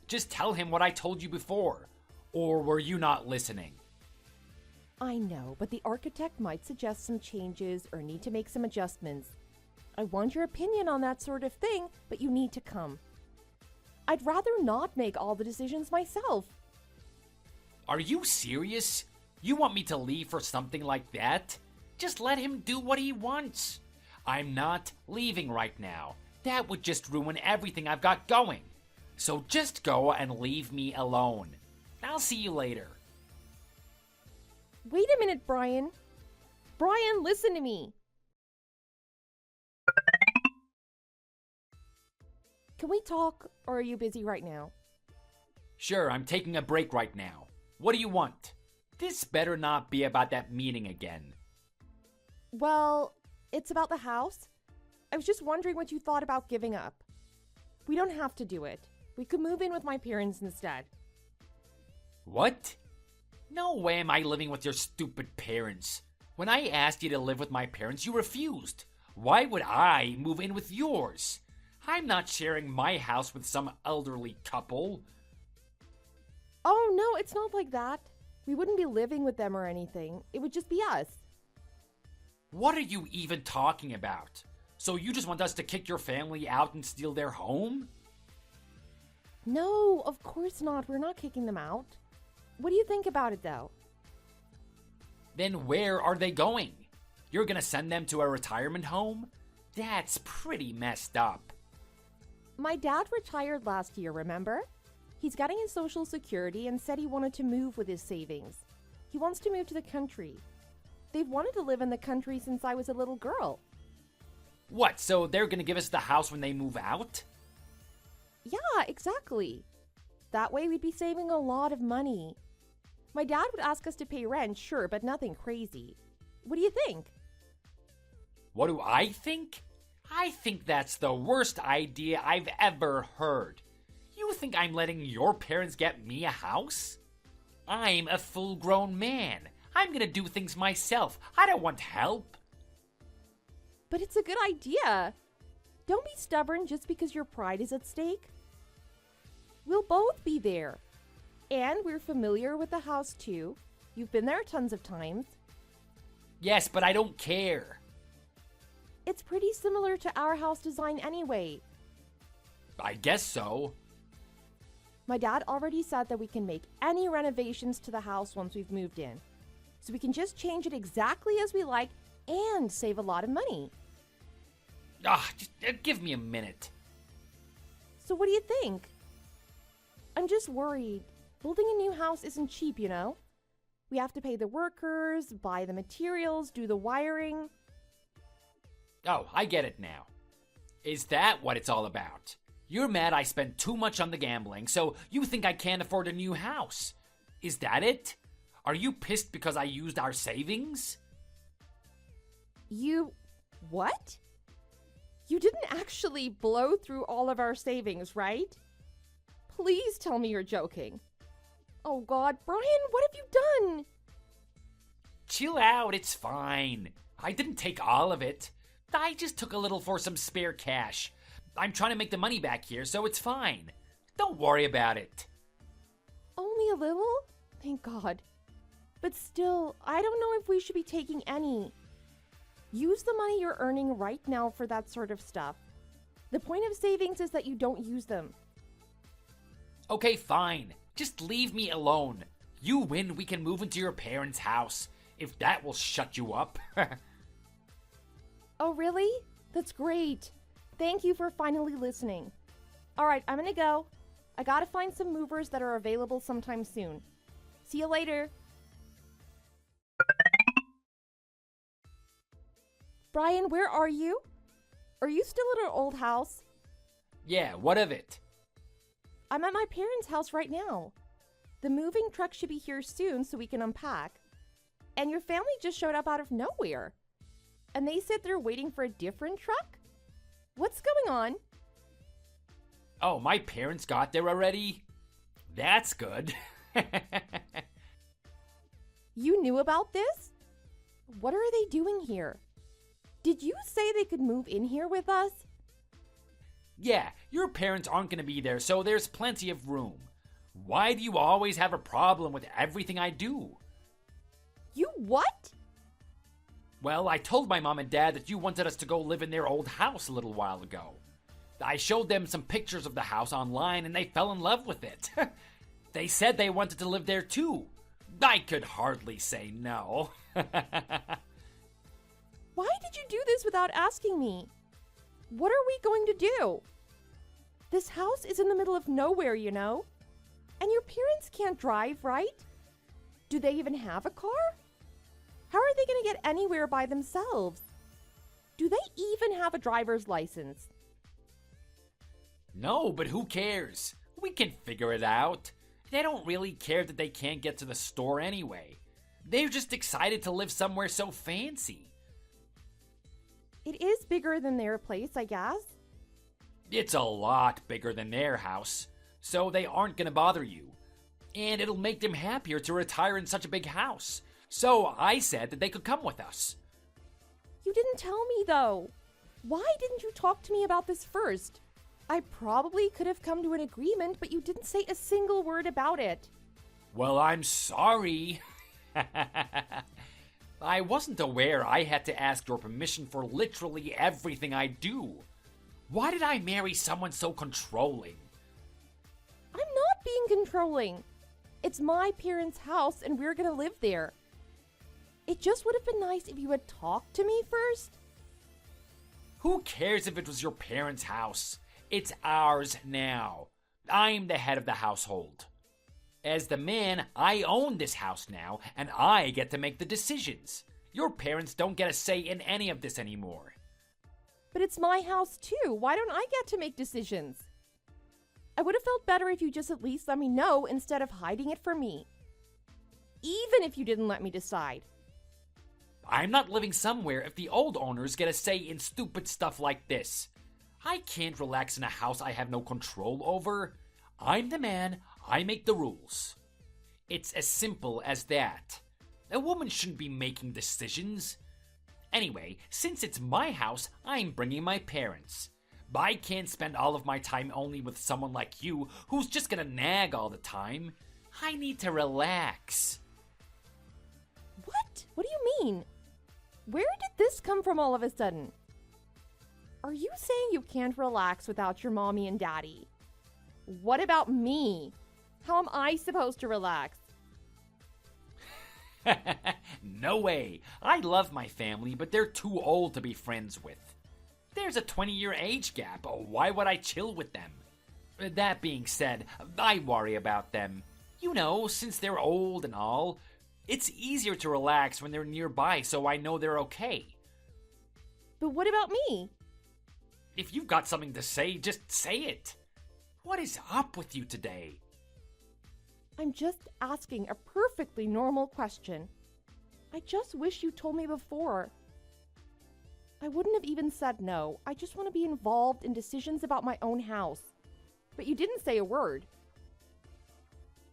Just tell him what I told you before. Or were you not listening? I know, but the architect might suggest some changes or need to make some adjustments. I want your opinion on that sort of thing, but you need to come. I'd rather not make all the decisions myself. Are you serious? You want me to leave for something like that? Just let him do what he wants. I'm not leaving right now. That would just ruin everything I've got going. So just go and leave me alone. I'll see you later. Wait a minute, Brian. Brian, listen to me. Can we talk, or are you busy right now? Sure, I'm taking a break right now. What do you want? This better not be about that meeting again. Well, it's about the house. I was just wondering what you thought about giving up. We don't have to do it. We could move in with my parents instead. What? No way am I living with your stupid parents. When I asked you to live with my parents, you refused. Why would I move in with yours? I'm not sharing my house with some elderly couple. Oh, no, it's not like that. We wouldn't be living with them or anything. It would just be us. What are you even talking about? So you just want us to kick your family out and steal their home? No, of course not. We're not kicking them out. What do you think about it, though? Then where are they going? You're gonna send them to a retirement home? That's pretty messed up. My dad retired last year, remember? He's getting his Social Security and said he wanted to move with his savings. He wants to move to the country. They've wanted to live in the country since I was a little girl. What, so they're gonna give us the house when they move out? Yeah, exactly. That way we'd be saving a lot of money. My dad would ask us to pay rent, sure, but nothing crazy. What do you think? What do I think? I think that's the worst idea I've ever heard. You think I'm letting your parents get me a house? I'm a full-grown man. I'm gonna do things myself. I don't want help. But it's a good idea. Don't be stubborn just because your pride is at stake. We'll both be there. And we're familiar with the house too. You've been there tons of times. Yes, but I don't care. It's pretty similar to our house design anyway. I guess so. My dad already said that we can make any renovations to the house once we've moved in. So we can just change it exactly as we like and save a lot of money. Just give me a minute. So what do you think? I'm just worried. Building a new house isn't cheap, you know? We have to pay the workers, buy the materials, do the wiring. Oh, I get it now. Is that what it's all about? You're mad I spent too much on the gambling, so you think I can't afford a new house. Is that it? Are you pissed because I used our savings? What? You didn't actually blow through all of our savings, right? Please tell me you're joking. Oh God, Brian, what have you done? Chill out, it's fine. I didn't take all of it. I just took a little for some spare cash. I'm trying to make the money back here, so it's fine. Don't worry about it. Only a little? Thank God. But still, I don't know if we should be taking any. Use the money you're earning right now for that sort of stuff. The point of savings is that you don't use them. Okay, fine. Just leave me alone. You win, we can move into your parents' house. If that will shut you up. Oh, really? That's great. Thank you for finally listening. All right, I'm gonna go. I gotta find some movers that are available sometime soon. See you later. Brian, where are you? Are you still at our old house? Yeah, what of it? I'm at my parents' house right now. The moving truck should be here soon so we can unpack. And your family just showed up out of nowhere. And they said they're waiting for a different truck? What's going on? Oh, my parents got there already? That's good. You knew about this? What are they doing here? Did you say they could move in here with us? Yeah, your parents aren't gonna be there, so there's plenty of room. Why do you always have a problem with everything I do? You what? Well, I told my mom and dad that you wanted us to go live in their old house a little while ago. I showed them some pictures of the house online and they fell in love with it. They said they wanted to live there too. I could hardly say no. Why did you do this without asking me? What are we going to do? This house is in the middle of nowhere, you know? And your parents can't drive, right? Do they even have a car? How are they going to get anywhere by themselves? Do they even have a driver's license? No, but who cares? We can figure it out. They don't really care that they can't get to the store anyway. They're just excited to live somewhere so fancy. It is bigger than their place, I guess. It's a lot bigger than their house, so they aren't gonna bother you. And it'll make them happier to retire in such a big house. So I said that they could come with us. You didn't tell me, though. Why didn't you talk to me about this first? I probably could have come to an agreement, but you didn't say a single word about it. Well, I'm sorry. I wasn't aware I had to ask your permission for literally everything I do. Why did I marry someone so controlling? I'm not being controlling. It's my parents' house and we're gonna live there. It just would have been nice if you had talked to me first. Who cares if it was your parents' house? It's ours now. I'm the head of the household. As the man, I own this house now, and I get to make the decisions. Your parents don't get a say in any of this anymore. But it's my house too. Why don't I get to make decisions? I would have felt better if you just at least let me know instead of hiding it from me. Even if you didn't let me decide. I'm not living somewhere if the old owners get a say in stupid stuff like this. I can't relax in a house I have no control over. I'm the man, I make the rules. It's as simple as that. A woman shouldn't be making decisions. Anyway, since it's my house, I'm bringing my parents. I can't spend all of my time only with someone like you who's just gonna nag all the time. I need to relax. What? What do you mean? Where did this come from all of a sudden? Are you saying you can't relax without your mommy and daddy? What about me? How am I supposed to relax? No way. I love my family, but they're too old to be friends with. There's a 20-year age gap. Why would I chill with them? That being said, I worry about them. You know, since they're old and all, it's easier to relax when they're nearby, so I know they're okay. But what about me? If you've got something to say, just say it. What is up with you today? I'm just asking a perfectly normal question. I just wish you told me before. I wouldn't have even said no. I just want to be involved in decisions about my own house. But you didn't say a word.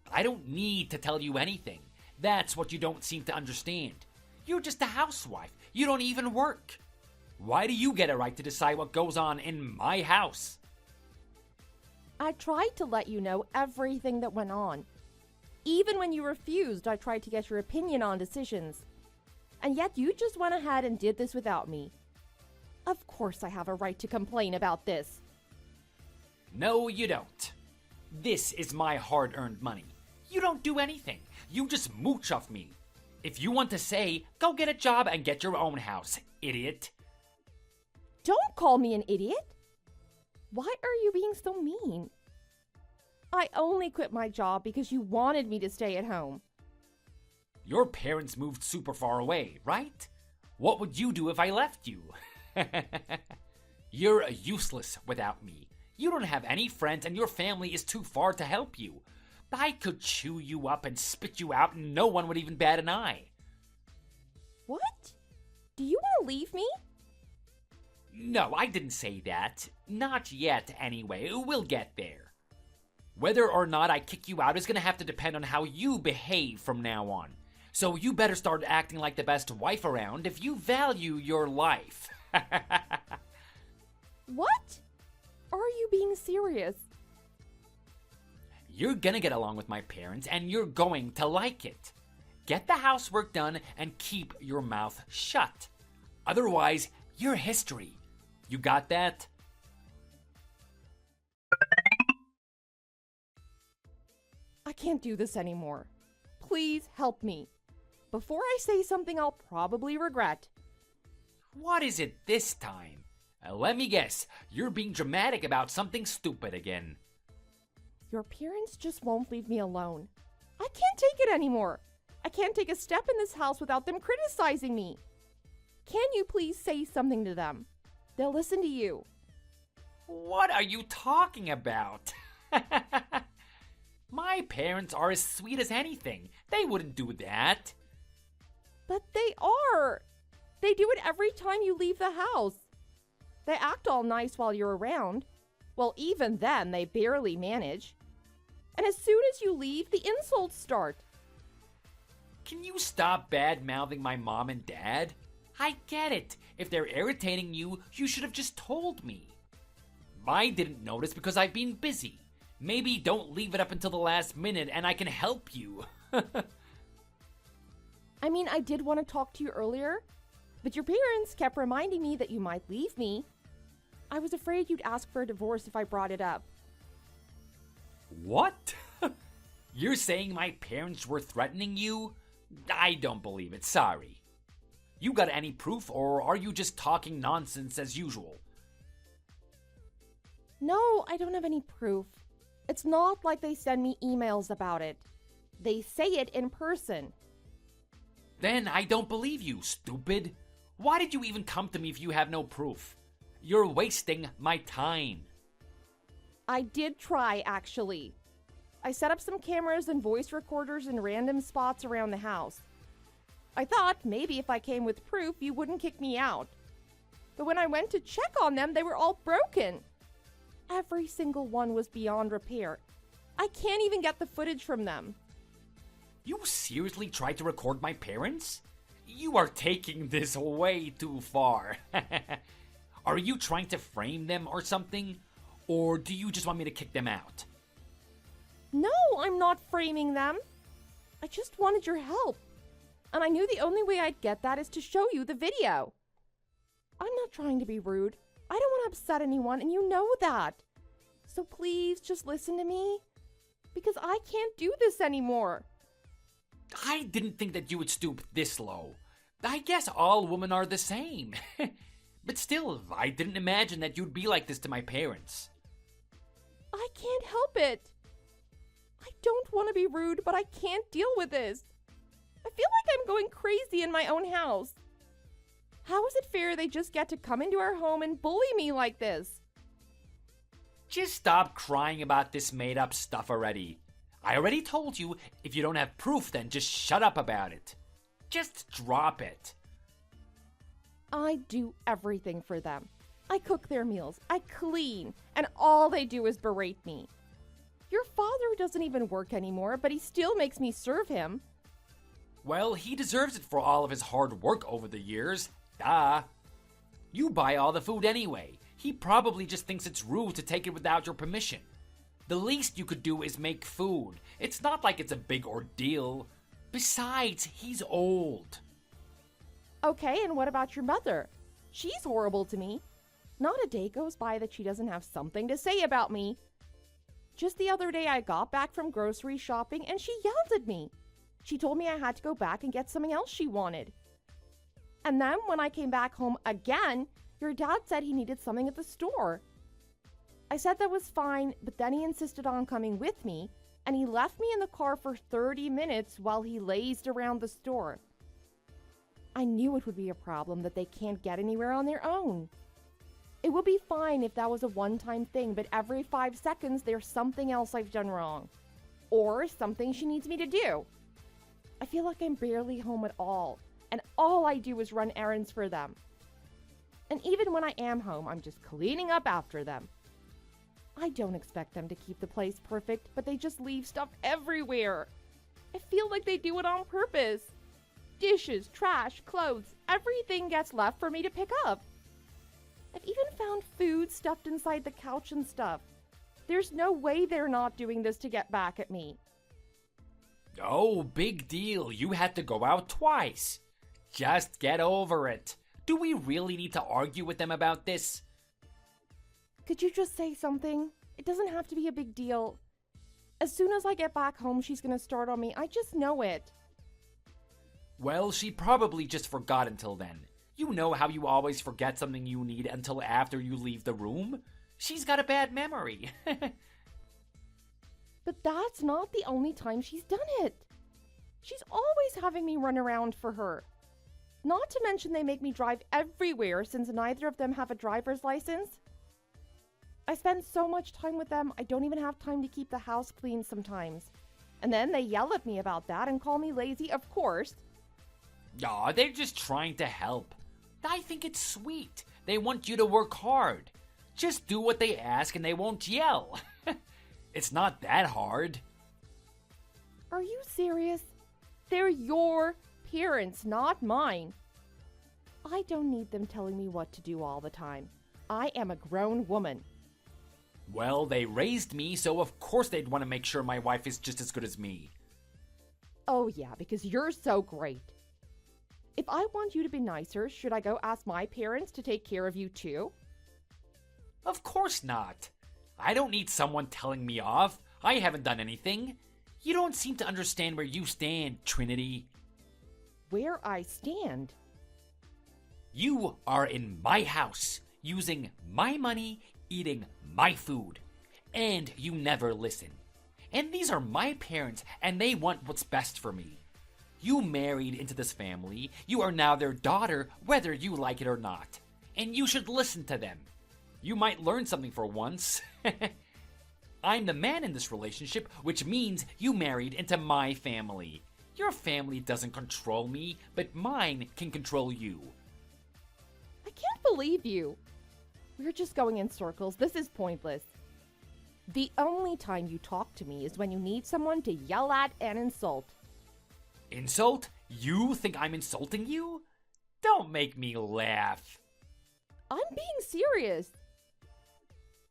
I don't need to tell you anything. That's what you don't seem to understand. You're just a housewife. You don't even work. Why do you get a right to decide what goes on in my house? I tried to let you know everything that went on. Even when you refused, I tried to get your opinion on decisions. And yet you just went ahead and did this without me. Of course I have a right to complain about this. No, you don't. This is my hard-earned money. You don't do anything. You just mooch off me. If you want to say, go get a job and get your own house, idiot. Don't call me an idiot. Why are you being so mean? I only quit my job because you wanted me to stay at home. Your parents moved super far away, right? What would you do if I left you? You're useless without me. You don't have any friends and your family is too far to help you. I could chew you up and spit you out and no one would even bat an eye. What? Do you want to leave me? No, I didn't say that. Not yet, anyway. We'll get there. Whether or not I kick you out is gonna have to depend on how you behave from now on. So you better start acting like the best wife around if you value your life. What? Are you being serious? You're gonna get along with my parents and you're going to like it. Get the housework done and keep your mouth shut. Otherwise, you're history. You got that? I can't do this anymore. Please help me. Before I say something I'll probably regret. What is it this time? Let me guess, you're being dramatic about something stupid again. Your parents just won't leave me alone. I can't take it anymore. I can't take a step in this house without them criticizing me. Can you please say something to them? They'll listen to you. What are you talking about? My parents are as sweet as anything. They wouldn't do that. But they are. They do it every time you leave the house. They act all nice while you're around. Well, even then, they barely manage. And as soon as you leave, the insults start. Can you stop bad-mouthing my mom and dad? I get it. If they're irritating you, you should have just told me. I didn't notice because I've been busy. Maybe don't leave it up until the last minute and I can help you. I mean, I did want to talk to you earlier, but your parents kept reminding me that you might leave me. I was afraid you'd ask for a divorce if I brought it up. What? You're saying my parents were threatening you? I don't believe it, sorry. You got any proof, or are you just talking nonsense as usual? No, I don't have any proof. It's not like they send me emails about it. They say it in person. Then I don't believe you, stupid. Why did you even come to me if you have no proof? You're wasting my time. I did try, actually. I set up some cameras and voice recorders in random spots around the house. I thought maybe if I came with proof, you wouldn't kick me out. But when I went to check on them, they were all broken. Every single one was beyond repair. I can't even get the footage from them. You seriously tried to record my parents? You are taking this way too far. Are you trying to frame them or something? Or do you just want me to kick them out? No, I'm not framing them. I just wanted your help. And I knew the only way I'd get that is to show you the video. I'm not trying to be rude. I don't want to upset anyone, and you know that. So please just listen to me. Because I can't do this anymore. I didn't think that you would stoop this low. I guess all women are the same. But still, I didn't imagine that you'd be like this to my parents. I can't help it. I don't want to be rude, but I can't deal with this. I feel like I'm going crazy in my own house. How is it fair they just get to come into our home and bully me like this? Just stop crying about this made-up stuff already. I already told you, if you don't have proof, then just shut up about it. Just drop it. I do everything for them. I cook their meals, I clean, and all they do is berate me. Your father doesn't even work anymore, but he still makes me serve him. Well, he deserves it for all of his hard work over the years. Duh. You buy all the food anyway. He probably just thinks it's rude to take it without your permission. The least you could do is make food. It's not like it's a big ordeal. Besides, he's old. Okay, and what about your mother? She's horrible to me. Not a day goes by that she doesn't have something to say about me. Just the other day, I got back from grocery shopping and she yelled at me. She told me I had to go back and get something else she wanted. And then when I came back home again, your dad said he needed something at the store. I said that was fine, but then he insisted on coming with me, and he left me in the car for 30 minutes while he lazed around the store. I knew it would be a problem that they can't get anywhere on their own. It would be fine if that was a one-time thing, but every 5 seconds there's something else I've done wrong. Or something she needs me to do. I feel like I'm barely home at all, and all I do is run errands for them. And even when I am home, I'm just cleaning up after them. I don't expect them to keep the place perfect, but they just leave stuff everywhere. I feel like they do it on purpose. Dishes, trash, clothes, everything gets left for me to pick up. I've even found food stuffed inside the couch and stuff. There's no way they're not doing this to get back at me. Oh, big deal. You had to go out twice. Just get over it. Do we really need to argue with them about this? Could you just say something? It doesn't have to be a big deal. As soon as I get back home, she's gonna start on me. I just know it. Well, she probably just forgot until then. You know how you always forget something you need until after you leave the room? She's got a bad memory. But that's not the only time she's done it. She's always having me run around for her. Not to mention they make me drive everywhere since neither of them have a driver's license. I spend so much time with them, I don't even have time to keep the house clean sometimes. And then they yell at me about that and call me lazy, of course. Aw, they're just trying to help. I think it's sweet. They want you to work hard. Just do what they ask and they won't yell. It's not that hard. Are you serious? They're your parents, not mine. I don't need them telling me what to do all the time. I am a grown woman. Well, they raised me, so of course they'd want to make sure my wife is just as good as me. Oh yeah, because you're so great. If I want you to be nicer, should I go ask my parents to take care of you too? Of course not. I don't need someone telling me off. I haven't done anything. You don't seem to understand where you stand, Trinity. Where I stand? You are in my house, using my money, eating my food. And you never listen. And these are my parents, and they want what's best for me. You married into this family. You are now their daughter, whether you like it or not. And you should listen to them. You might learn something for once. I'm the man in this relationship, which means you married into my family. Your family doesn't control me, but mine can control you. I can't believe you. We're just going in circles. This is pointless. The only time you talk to me is when you need someone to yell at and insult. Insult? You think I'm insulting you? Don't make me laugh. I'm being serious.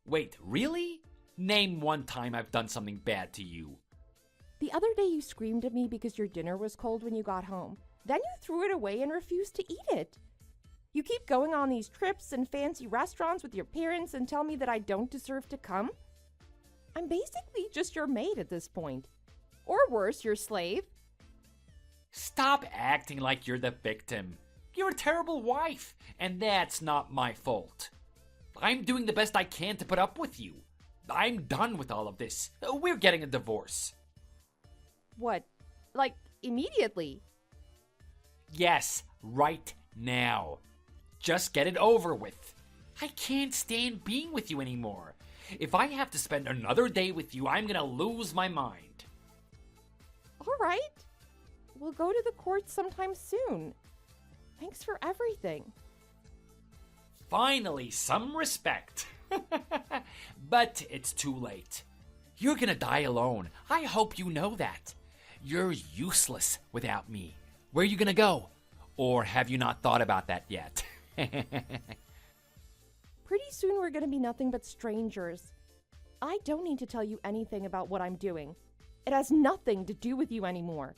Wait, really? Name one time I've done something bad to you. The other day you screamed at me because your dinner was cold when you got home. Then you threw it away and refused to eat it. You keep going on these trips and fancy restaurants with your parents and tell me that I don't deserve to come? I'm basically just your maid at this point. Or worse, your slave. Stop acting like you're the victim. You're a terrible wife, and that's not my fault. I'm doing the best I can to put up with you. I'm done with all of this. We're getting a divorce. What? Like, immediately? Yes, right now. Just get it over with. I can't stand being with you anymore. If I have to spend another day with you, I'm gonna lose my mind. All right. We'll go to the courts sometime soon. Thanks for everything. Finally, some respect. But it's too late. You're gonna die alone. I hope you know that. You're useless without me. Where are you gonna go? Or have you not thought about that yet? Pretty soon we're going to be nothing but strangers. I don't need to tell you anything about what I'm doing. It has nothing to do with you anymore.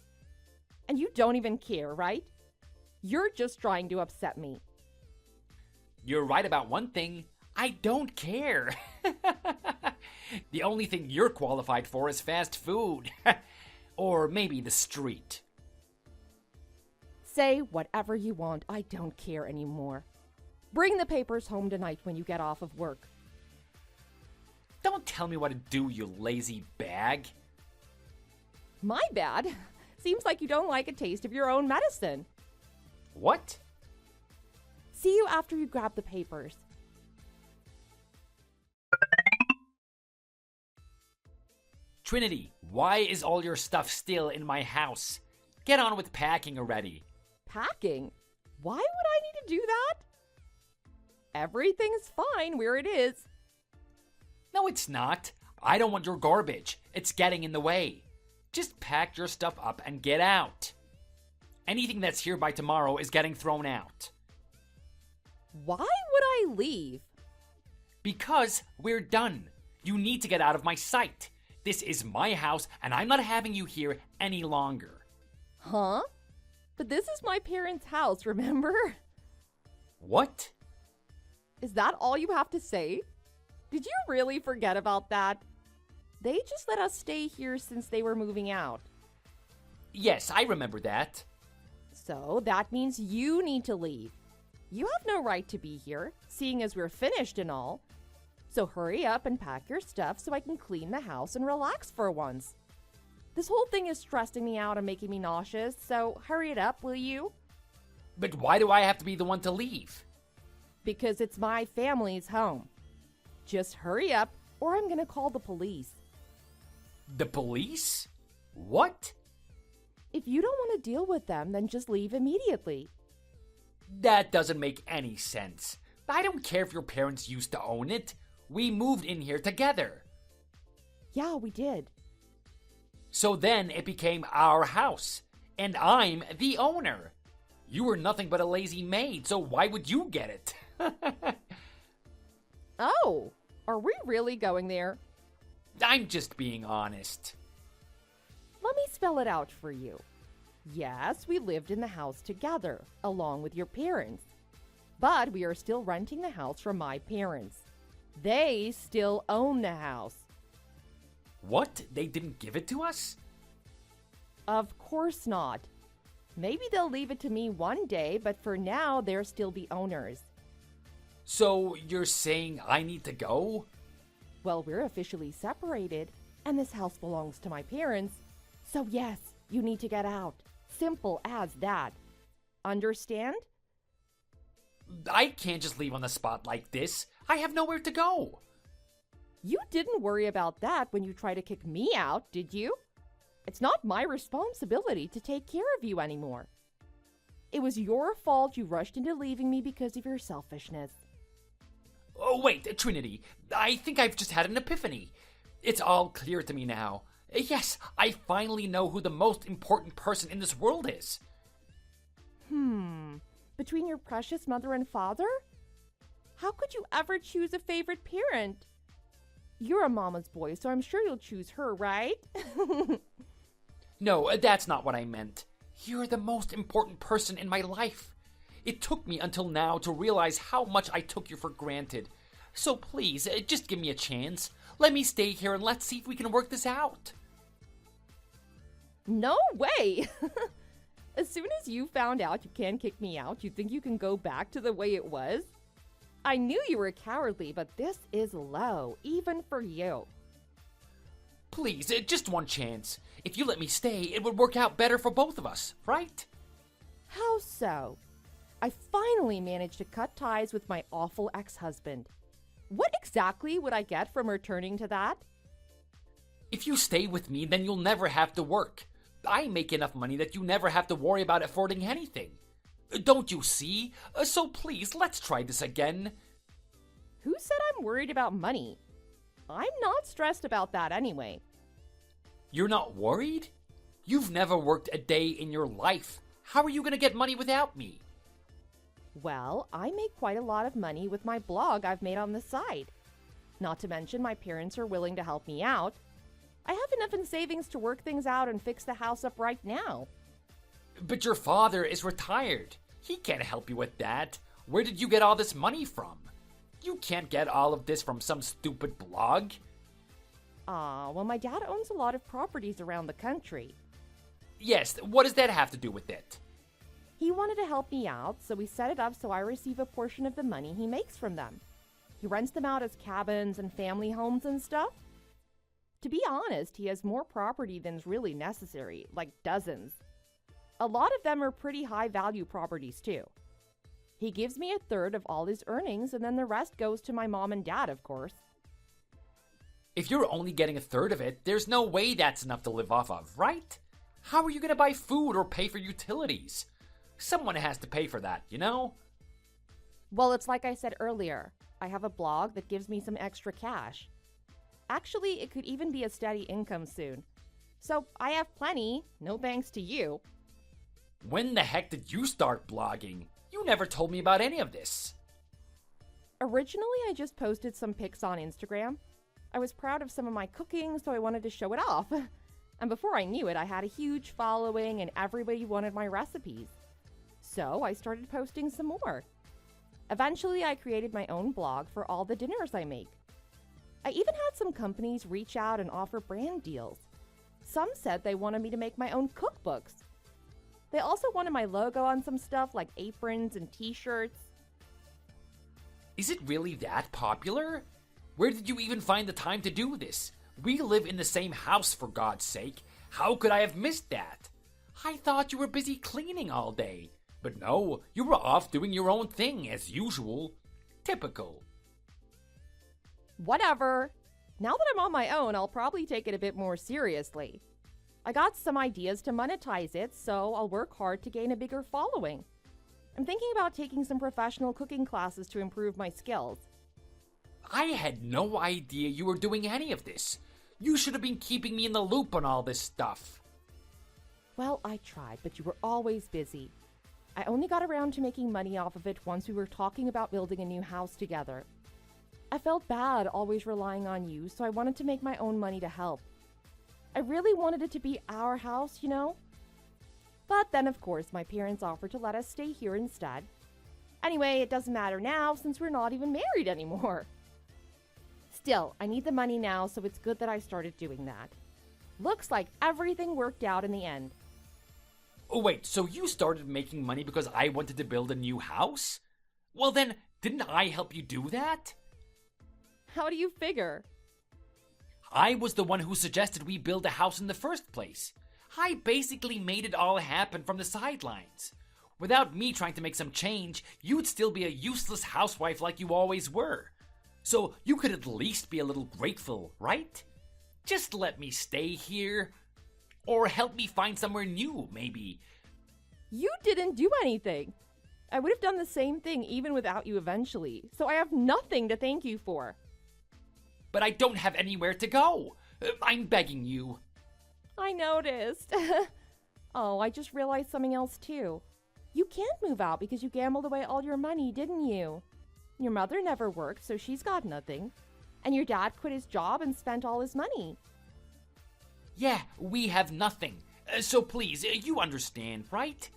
And you don't even care, right? You're just trying to upset me. You're right about one thing. I don't care. The only thing you're qualified for is fast food. Or maybe the street. Say whatever you want. I don't care anymore. Bring the papers home tonight when you get off of work. Don't tell me what to do, you lazy bag. My bad. Seems like you don't like a taste of your own medicine. What? See you after you grab the papers. Trinity, why is all your stuff still in my house? Get on with packing already. Packing? Why would I need to do that? Everything's fine where it is. No, it's not. I don't want your garbage. It's getting in the way. Just pack your stuff up and get out. Anything that's here by tomorrow is getting thrown out. Why would I leave? Because we're done. You need to get out of my sight. This is my house, and I'm not having you here any longer. Huh? But this is my parents' house, remember? What? Is that all you have to say? Did you really forget about that? They just let us stay here since they were moving out. Yes, I remember that. So that means you need to leave. You have no right to be here, seeing as we're finished and all. So hurry up and pack your stuff so I can clean the house and relax for once. This whole thing is stressing me out and making me nauseous, so hurry it up, will you? But why do I have to be the one to leave? Because it's my family's home. Just hurry up, or I'm gonna call the police. The police? What? If you don't want to deal with them, then just leave immediately. That doesn't make any sense. I don't care if your parents used to own it. We moved in here together. Yeah, we did. So then it became our house, and I'm the owner. You were nothing but a lazy maid, so why would you get it? Oh, are we really going there? I'm just being honest. Let me spell it out for you. Yes, we lived in the house together, along with your parents. But we are still renting the house from my parents. They still own the house. What? They didn't give it to us? Of course not. Maybe they'll leave it to me one day, but for now, they're still the owners. So you're saying I need to go? Well, we're officially separated, and this house belongs to my parents. So yes, you need to get out. Simple as that. Understand? I can't just leave on the spot like this. I have nowhere to go. You didn't worry about that when you tried to kick me out, did you? It's not my responsibility to take care of you anymore. It was your fault you rushed into leaving me because of your selfishness. Oh, wait, Trinity. I think I've just had an epiphany. It's all clear to me now. Yes, I finally know who the most important person in this world is. Between your precious mother and father? How could you ever choose a favorite parent? You're a mama's boy, so I'm sure you'll choose her, right? No, that's not what I meant. You're the most important person in my life. It took me until now to realize how much I took you for granted. So please, just give me a chance. Let me stay here and let's see if we can work this out. No way! As soon as you found out you can't kick me out, you think you can go back to the way it was? I knew you were cowardly, but this is low, even for you. Please, just one chance. If you let me stay, it would work out better for both of us, right? How so? I finally managed to cut ties with my awful ex-husband. What exactly would I get from returning to that? If you stay with me, then you'll never have to work. I make enough money that you never have to worry about affording anything. Don't you see? So please, let's try this again. Who said I'm worried about money? I'm not stressed about that anyway. You're not worried? You've never worked a day in your life. How are you gonna get money without me? Well, I make quite a lot of money with my blog I've made on the side. Not to mention my parents are willing to help me out. I have enough in savings to work things out and fix the house up right now. But your father is retired. He can't help you with that. Where did you get all this money from? You can't get all of this from some stupid blog. Well, my dad owns a lot of properties around the country. Yes, what does that have to do with it? He wanted to help me out, so we set it up so I receive a portion of the money he makes from them. He rents them out as cabins and family homes and stuff. To be honest, he has more property than's really necessary, like dozens. A lot of them are pretty high-value properties, too. He gives me a third of all his earnings, and then the rest goes to my mom and dad, of course. If you're only getting a third of it, there's no way that's enough to live off of, right? How are you gonna buy food or pay for utilities? Someone has to pay for that, you know? Well, it's like I said earlier. I have a blog that gives me some extra cash. Actually, it could even be a steady income soon. So I have plenty, no thanks to you. When the heck did you start blogging? You never told me about any of this. Originally, I just posted some pics on Instagram. I was proud of some of my cooking, so I wanted to show it off. And before I knew it, I had a huge following and everybody wanted my recipes. So I started posting some more. Eventually, I created my own blog for all the dinners I make. I even had some companies reach out and offer brand deals. Some said they wanted me to make my own cookbooks. They also wanted my logo on some stuff like aprons and t-shirts. Is it really that popular? Where did you even find the time to do this? We live in the same house, for God's sake. How could I have missed that? I thought you were busy cleaning all day. But no, you were off doing your own thing, as usual. Typical. Whatever. Now that I'm on my own, I'll probably take it a bit more seriously. I got some ideas to monetize it, so I'll work hard to gain a bigger following. I'm thinking about taking some professional cooking classes to improve my skills. I had no idea you were doing any of this. You should have been keeping me in the loop on all this stuff. Well, I tried, but you were always busy. I only got around to making money off of it once we were talking about building a new house together. I felt bad always relying on you, so I wanted to make my own money to help. I really wanted it to be our house, you know? But then, of course, my parents offered to let us stay here instead. Anyway, it doesn't matter now since we're not even married anymore. Still, I need the money now, so it's good that I started doing that. Looks like everything worked out in the end. Oh wait, so you started making money because I wanted to build a new house? Well then, didn't I help you do that? How do you figure? I was the one who suggested we build a house in the first place. I basically made it all happen from the sidelines. Without me trying to make some change, you'd still be a useless housewife like you always were. So you could at least be a little grateful, right? Just let me stay here. Or help me find somewhere new, maybe. You didn't do anything. I would have done the same thing even without you eventually, so I have nothing to thank you for. But I don't have anywhere to go. I'm begging you. I noticed. Oh, I just realized something else too. You can't move out because you gambled away all your money, didn't you? Your mother never worked, so she's got nothing. And your dad quit his job and spent all his money. Yeah, we have nothing. So please, you understand, right?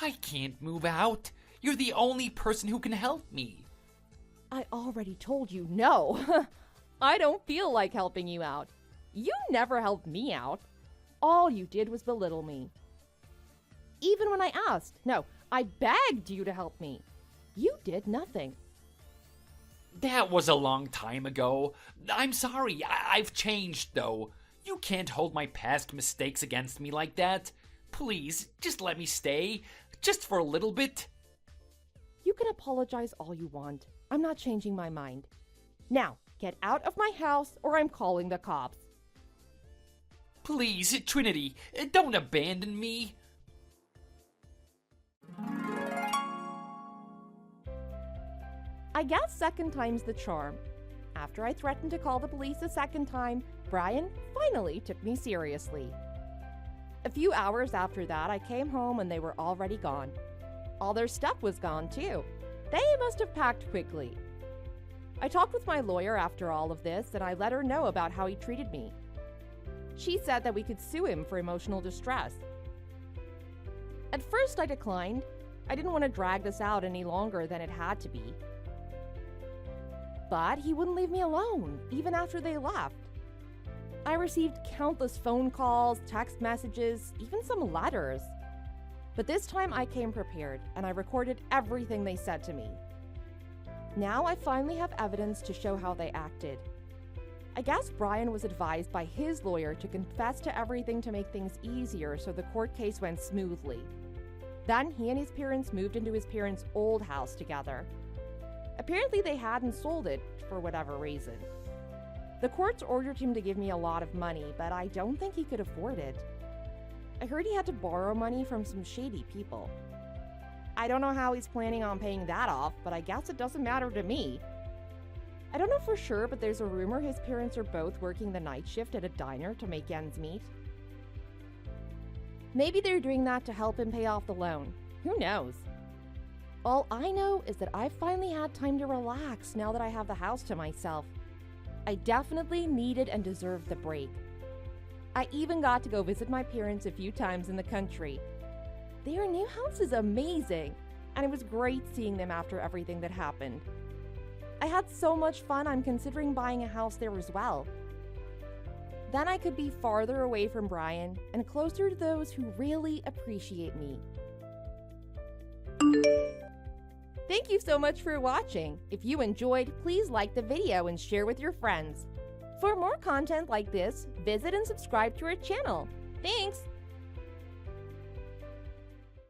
I can't move out. You're the only person who can help me. I already told you no. I don't feel like helping you out. You never helped me out. All you did was belittle me. Even when I asked, no, I begged you to help me. You did nothing. That was a long time ago. I'm sorry, I've changed though. You can't hold my past mistakes against me like that. Please, just let me stay. Just for a little bit. You can apologize all you want. I'm not changing my mind. Now, get out of my house or I'm calling the cops. Please, Trinity, don't abandon me. I guess second time's the charm. After I threatened to call the police a second time, Brian finally took me seriously. A few hours after that, I came home and they were already gone. All their stuff was gone too. They must have packed quickly. I talked with my lawyer after all of this and I let her know about how he treated me. She said that we could sue him for emotional distress. At first I declined. I didn't want to drag this out any longer than it had to be. But he wouldn't leave me alone, even after they left. I received countless phone calls, text messages, even some letters. But this time I came prepared, and I recorded everything they said to me. Now I finally have evidence to show how they acted. I guess Brian was advised by his lawyer to confess to everything to make things easier so the court case went smoothly. Then he and his parents moved into his parents' old house together. Apparently they hadn't sold it for whatever reason. The courts ordered him to give me a lot of money, but I don't think he could afford it. I heard he had to borrow money from some shady people. I don't know how he's planning on paying that off, but I guess it doesn't matter to me. I don't know for sure, but there's a rumor his parents are both working the night shift at a diner to make ends meet. Maybe they're doing that to help him pay off the loan. Who knows? All I know is that I finally had time to relax now that I have the house to myself. I definitely needed and deserved the break. I even got to go visit my parents a few times in the country. Their new house is amazing, and it was great seeing them after everything that happened. I had so much fun, I'm considering buying a house there as well. Then I could be farther away from Brian and closer to those who really appreciate me. Thank you so much for watching. If you enjoyed, please like the video and share with your friends. For more content like this, visit and subscribe to our channel. Thanks!